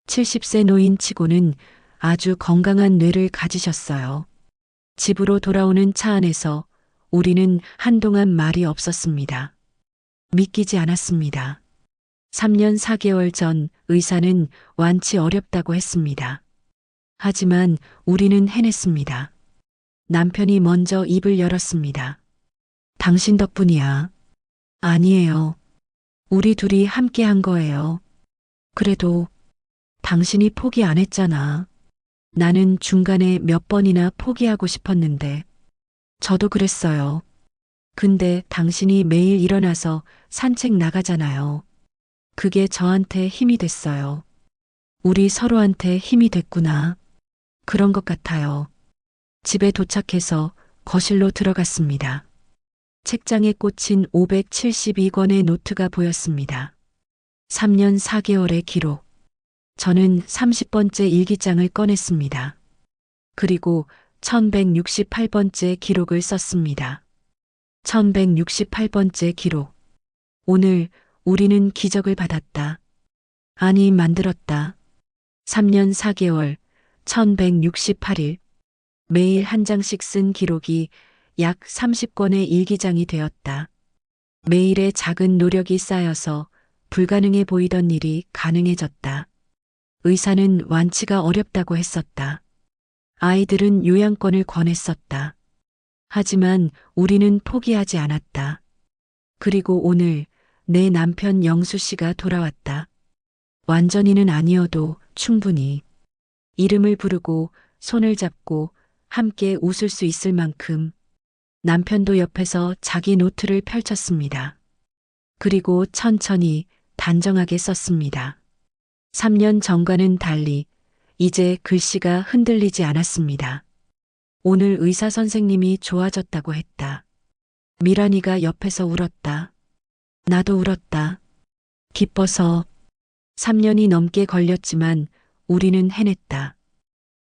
Speaker 1: 70세 노인 치고는 아주 건강한 뇌를 가지셨어요. 집으로 돌아오는 차 안에서 우리는 한동안 말이 없었습니다. 믿기지 않았습니다. 3년 4개월 전 의사는 완치 어렵다고 했습니다. 하지만 우리는 해냈습니다. 남편이 먼저 입을 열었습니다. 당신 덕분이야. 아니에요. 우리 둘이 함께 한 거예요. 그래도 당신이 포기 안 했잖아. 나는 중간에 몇 번이나 포기하고 싶었는데. 저도 그랬어요. 근데 당신이 매일 일어나서 산책 나가잖아요. 그게 저한테 힘이 됐어요. 우리 서로한테 힘이 됐구나. 그런 것 같아요. 집에 도착해서 거실로 들어갔습니다. 책장에 꽂힌 572권의 노트가 보였습니다. 3년 4개월의 기록. 저는 30번째 일기장을 꺼냈습니다. 그리고 1168번째 기록을 썼습니다. 1168번째 기록. 오늘 우리는 기적을 받았다. 아니, 만들었다. 3년 4개월, 1168일. 매일 한 장씩 쓴 기록이 약 30권의 일기장이 되었다. 매일의 작은 노력이 쌓여서 불가능해 보이던 일이 가능해졌다. 의사는 완치가 어렵다고 했었다. 아이들은 요양권을 권했었다. 하지만 우리는 포기하지 않았다. 그리고 오늘 내 남편 영수 씨가 돌아왔다. 완전히는 아니어도 충분히 이름을 부르고 손을 잡고 함께 웃을 수 있을 만큼. 남편도 옆에서 자기 노트를 펼쳤습니다. 그리고 천천히 단정하게 썼습니다. 3년 전과는 달리 이제 글씨가 흔들리지 않았습니다. 오늘 의사 선생님이 좋아졌다고 했다. 미란이가 옆에서 울었다. 나도 울었다. 기뻐서. 3년이 넘게 걸렸지만 우리는 해냈다.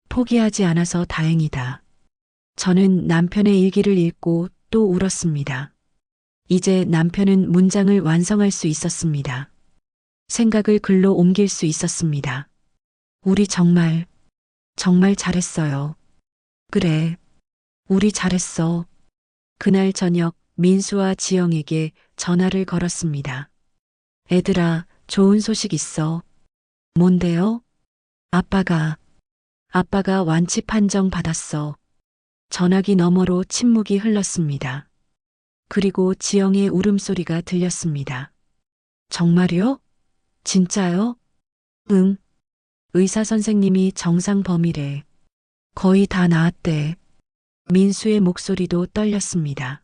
Speaker 1: 포기하지 않아서 다행이다. 저는 남편의 일기를 읽고 또 울었습니다. 이제 남편은 문장을 완성할 수 있었습니다. 생각을 글로 옮길 수 있었습니다. 우리 정말 잘했어요. 그래, 우리 잘했어. 그날 저녁 민수와 지영에게 전화를 걸었습니다. 애들아, 좋은 소식 있어. 뭔데요? 아빠가 완치 판정 받았어. 전화기 너머로 침묵이 흘렀습니다. 그리고 지영의 울음소리가 들렸습니다. 정말요? 진짜요? 응. 의사 선생님이 정상 범위래. 거의 다 나았대. 민수의 목소리도 떨렸습니다.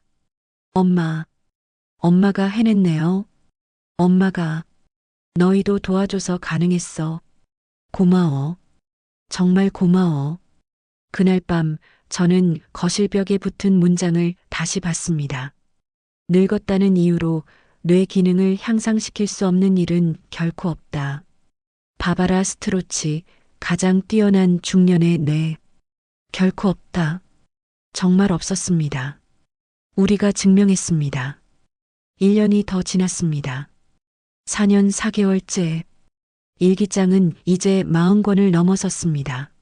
Speaker 1: 엄마가 해냈네요. 엄마가 너희도 도와줘서 가능했어. 고마워. 정말 고마워. 그날 밤 저는 거실벽에 붙은 문장을 다시 봤습니다. 늙었다는 이유로 뇌 기능을 향상시킬 수 없는 일은 결코 없다. 바바라 스트로치, 가장 뛰어난 중년의 뇌. 결코 없다. 정말 없었습니다. 우리가 증명했습니다. 1년이 더 지났습니다. 4년 4개월째. 일기장은 이제 40권을 넘어섰습니다.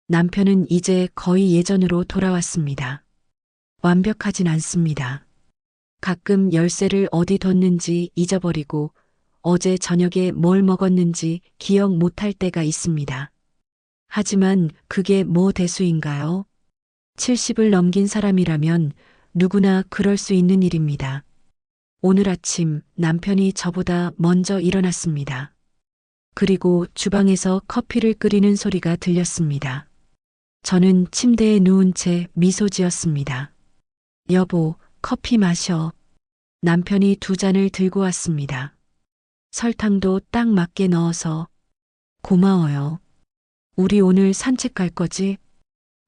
Speaker 1: 남편은 이제 거의 예전으로 돌아왔습니다. 완벽하진 않습니다. 가끔 열쇠를 어디 뒀는지 잊어버리고 어제 저녁에 뭘 먹었는지 기억 못할 때가 있습니다. 하지만 그게 뭐 대수인가요? 70을 넘긴 사람이라면 누구나 그럴 수 있는 일입니다. 오늘 아침 남편이 저보다 먼저 일어났습니다. 그리고 주방에서 커피를 끓이는 소리가 들렸습니다. 저는 침대에 누운 채 미소 지었습니다. 여보, 커피 마셔. 남편이 2잔을 들고 왔습니다. 설탕도 딱 맞게 넣어서. 고마워요. 우리 오늘 산책 갈 거지?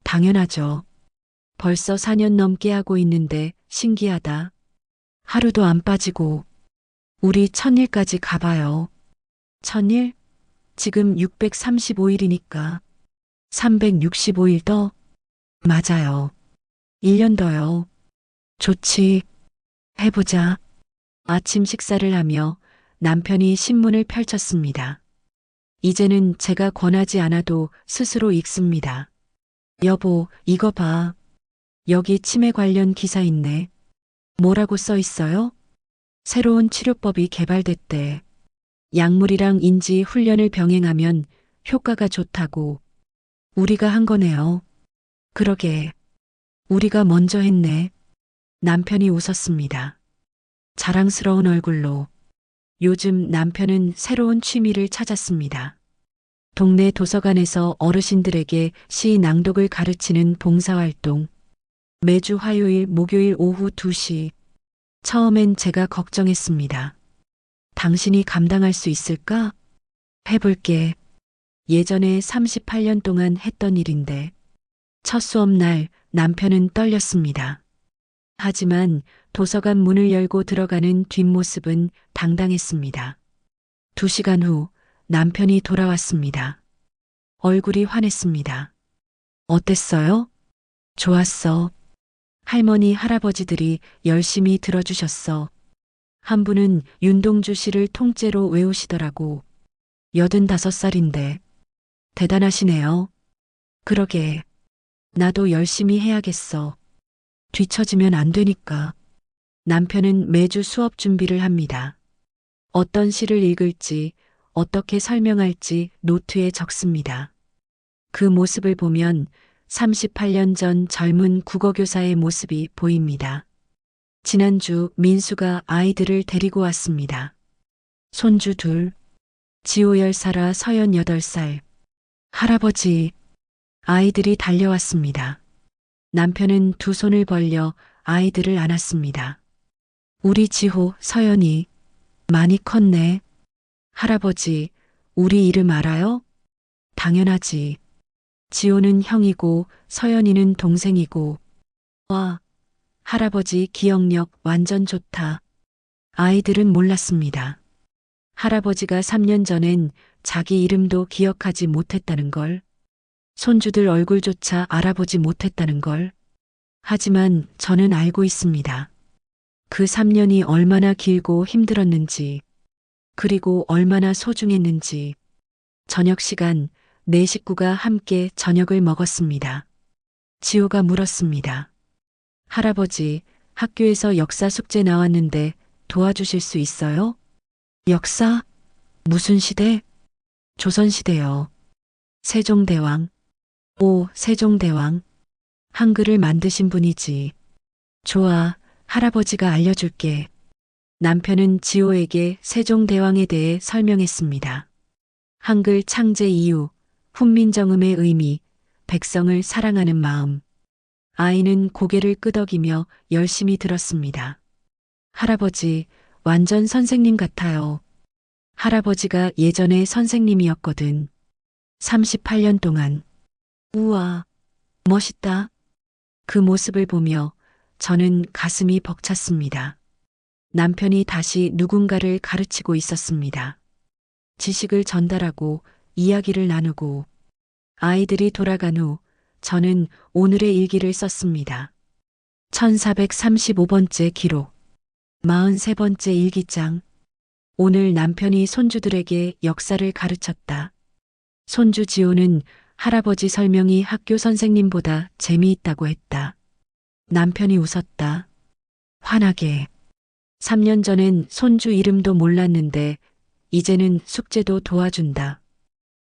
Speaker 1: 당연하죠. 벌써 4년 넘게 하고 있는데 신기하다. 하루도 안 빠지고. 우리 1000일까지 가봐요. 1000일? 지금 635일이니까. 365일 더? 맞아요. 1년 더요. 좋지. 해보자. 아침 식사를 하며 남편이 신문을 펼쳤습니다. 이제는 제가 권하지 않아도 스스로 읽습니다. 여보, 이거 봐. 여기 치매 관련 기사 있네. 뭐라고 써 있어요? 새로운 치료법이 개발됐대. 약물이랑 인지 훈련을 병행하면 효과가 좋다고. 우리가 한 거네요. 그러게. 우리가 먼저 했네. 남편이 웃었습니다. 자랑스러운 얼굴로. 요즘 남편은 새로운 취미를 찾았습니다. 동네 도서관에서 어르신들에게 시 낭독을 가르치는 봉사활동. 매주 화요일, 목요일 오후 2시. 처음엔 제가 걱정했습니다. 당신이 감당할 수 있을까? 해볼게. 예전에 38년 동안 했던 일인데. 첫 수업날 남편은 떨렸습니다. 하지만 도서관 문을 열고 들어가는 뒷모습은 당당했습니다. 2시간 후 남편이 돌아왔습니다. 얼굴이 환했습니다. 어땠어요? 좋았어. 할머니, 할아버지들이 열심히 들어주셨어. 한 분은 윤동주 씨를 통째로 외우시더라고. 85살인데. 대단하시네요. 그러게. 나도 열심히 해야겠어. 뒤처지면 안 되니까. 남편은 매주 수업 준비를 합니다. 어떤 시를 읽을지, 어떻게 설명할지 노트에 적습니다. 그 모습을 보면 38년 전 젊은 국어교사의 모습이 보입니다. 지난주 민수가 아이들을 데리고 왔습니다. 손주 2, 지호 10살아 서연 8살. 할아버지, 아이들이 달려왔습니다. 남편은 2 손을 벌려 아이들을 안았습니다. 우리 지호, 서연이 많이 컸네. 할아버지, 우리 이름 알아요? 당연하지. 지호는 형이고 서연이는 동생이고. 와, 할아버지 기억력 완전 좋다. 아이들은 몰랐습니다. 할아버지가 3년 전엔 자기 이름도 기억하지 못했다는 걸. 손주들 얼굴조차 알아보지 못했다는 걸. 하지만 저는 알고 있습니다. 그 3년이 얼마나 길고 힘들었는지, 그리고 얼마나 소중했는지. 저녁 시간 4 식구가 함께 저녁을 먹었습니다. 지호가 물었습니다. 할아버지, 학교에서 역사 숙제 나왔는데 도와주실 수 있어요? 역사? 무슨 시대? 조선시대요. 세종대왕. 오, 세종대왕. 한글을 만드신 분이지. 좋아, 할아버지가 알려줄게. 남편은 지호에게 세종대왕에 대해 설명했습니다. 한글 창제 이유, 훈민정음의 의미, 백성을 사랑하는 마음. 아이는 고개를 끄덕이며 열심히 들었습니다. 할아버지, 완전 선생님 같아요. 할아버지가 예전에 선생님이었거든. 38년 동안. 우와, 멋있다. 그 모습을 보며 저는 가슴이 벅찼습니다. 남편이 다시 누군가를 가르치고 있었습니다. 지식을 전달하고 이야기를 나누고. 아이들이 돌아간 후 저는 오늘의 일기를 썼습니다. 1435번째 기록, 43번째 일기장. 오늘 남편이 손주들에게 역사를 가르쳤다. 손주 지호는 할아버지 설명이 학교 선생님보다 재미있다고 했다. 남편이 웃었다. 환하게. 3년 전엔 손주 이름도 몰랐는데 이제는 숙제도 도와준다.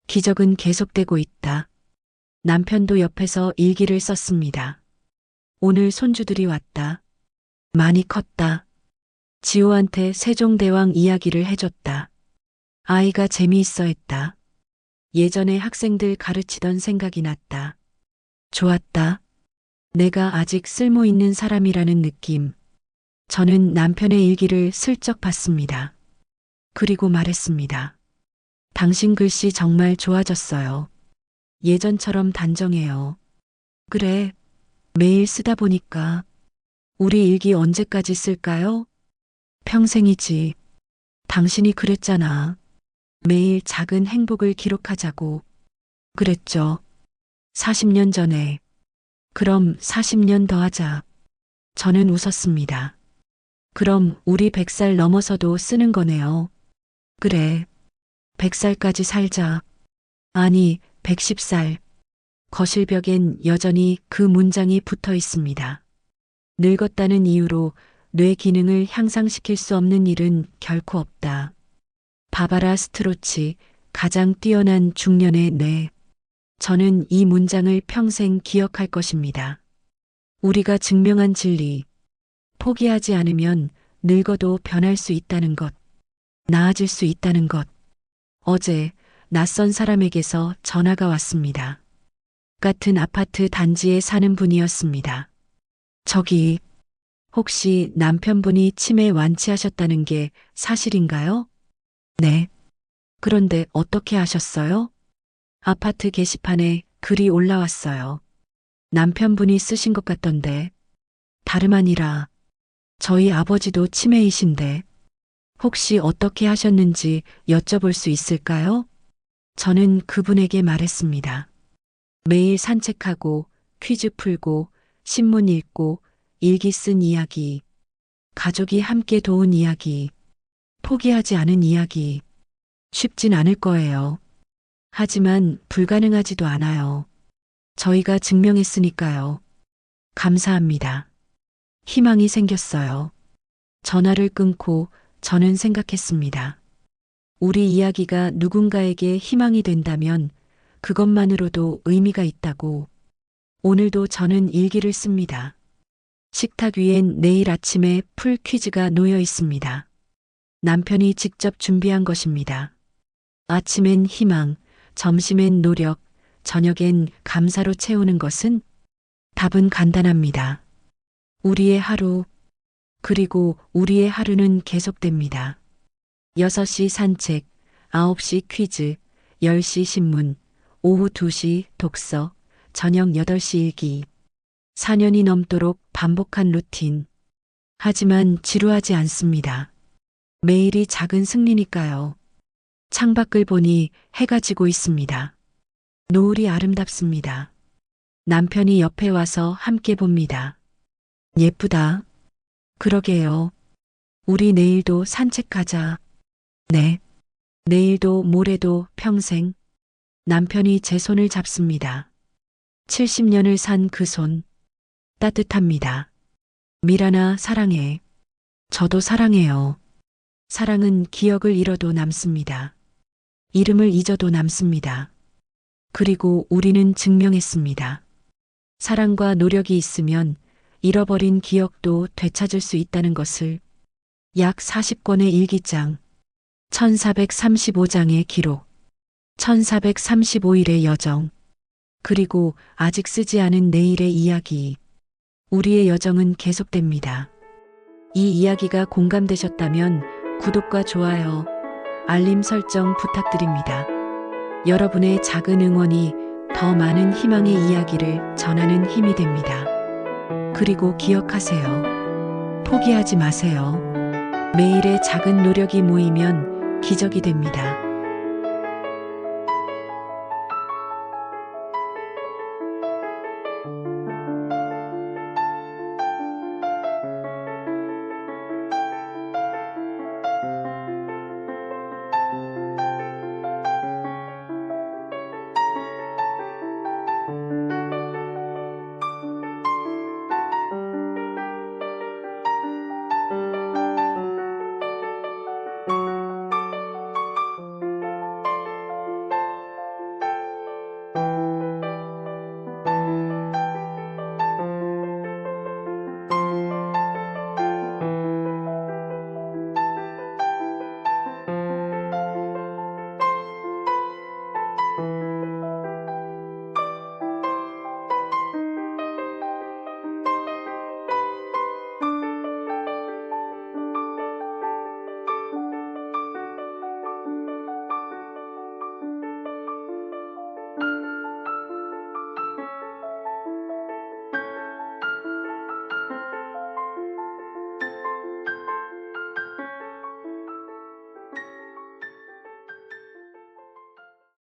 Speaker 1: 기적은 계속되고 있다. 남편도 옆에서 일기를 썼습니다. 오늘 손주들이 왔다. 많이 컸다. 지호한테 세종대왕 이야기를 해줬다. 아이가 재미있어 했다. 예전에 학생들 가르치던 생각이 났다. 좋았다. 내가 아직 쓸모 있는 사람이라는 느낌. 저는 남편의 일기를 슬쩍 봤습니다. 그리고 말했습니다. 당신 글씨 정말 좋아졌어요. 예전처럼 단정해요. 그래, 매일 쓰다 보니까. 우리 일기 언제까지 쓸까요? 평생이지. 당신이 그랬잖아. 매일 작은 행복을 기록하자고. 그랬죠. 40년 전에. 그럼 40년 더 하자. 저는 웃었습니다. 그럼 우리 100살 넘어서도 쓰는 거네요. 그래. 100살까지 살자. 아니, 110살. 거실벽엔 여전히 그 문장이 붙어 있습니다. 늙었다는 이유로 뇌 기능을 향상시킬 수 없는 일은 결코 없다. 바바라 스트로치, 가장 뛰어난 중년의 뇌. 저는 이 문장을 평생 기억할 것입니다. 우리가 증명한 진리. 포기하지 않으면 늙어도 변할 수 있다는 것. 나아질 수 있다는 것. 어제 낯선 사람에게서 전화가 왔습니다. 같은 아파트 단지에 사는 분이었습니다. 저기, 혹시 남편분이 치매 완치하셨다는 게 사실인가요? 네. 그런데 어떻게 아셨어요? 아파트 게시판에 글이 올라왔어요. 남편분이 쓰신 것 같던데. 다름 아니라 저희 아버지도 치매이신데 혹시 어떻게 하셨는지 여쭤볼 수 있을까요? 저는 그분에게 말했습니다. 매일 산책하고 퀴즈 풀고 신문 읽고 일기 쓴 이야기, 가족이 함께 도운 이야기, 포기하지 않은 이야기. 쉽진 않을 거예요. 하지만 불가능하지도 않아요. 저희가 증명했으니까요. 감사합니다. 희망이 생겼어요. 전화를 끊고 저는 생각했습니다. 우리 이야기가 누군가에게 희망이 된다면 그것만으로도 의미가 있다고. 오늘도 저는 일기를 씁니다. 식탁 위엔 내일 아침에 풀 퀴즈가 놓여 있습니다. 남편이 직접 준비한 것입니다. 아침엔 희망, 점심엔 노력, 저녁엔 감사로 채우는 것은? 답은 간단합니다. 우리의 하루, 그리고 우리의 하루는 계속됩니다. 6시 산책, 9시 퀴즈, 10시 신문, 오후 2시 독서, 저녁 8시 일기. 4년이 넘도록 반복한 루틴. 하지만 지루하지 않습니다. 매일이 작은 승리니까요. 창밖을 보니 해가 지고 있습니다. 노을이 아름답습니다. 남편이 옆에 와서 함께 봅니다. 예쁘다. 그러게요. 우리 내일도 산책하자. 네. 내일도 모레도 평생. 남편이 제 손을 잡습니다. 70년을 산 그 손. 따뜻합니다. 미라나 사랑해. 저도 사랑해요. 사랑은 기억을 잃어도 남습니다. 이름을 잊어도 남습니다. 그리고 우리는 증명했습니다. 사랑과 노력이 있으면 잃어버린 기억도 되찾을 수 있다는 것을. 약 40권의 일기장, 1435장의 기록, 1435일의 여정, 그리고 아직 쓰지 않은 내일의 이야기. 우리의 여정은 계속됩니다. 이 이야기가 공감되셨다면 구독과 좋아요, 알림 설정 부탁드립니다. 여러분의 작은 응원이 더 많은 희망의 이야기를 전하는 힘이 됩니다. 그리고 기억하세요. 포기하지 마세요. 매일의 작은 노력이 모이면 기적이 됩니다.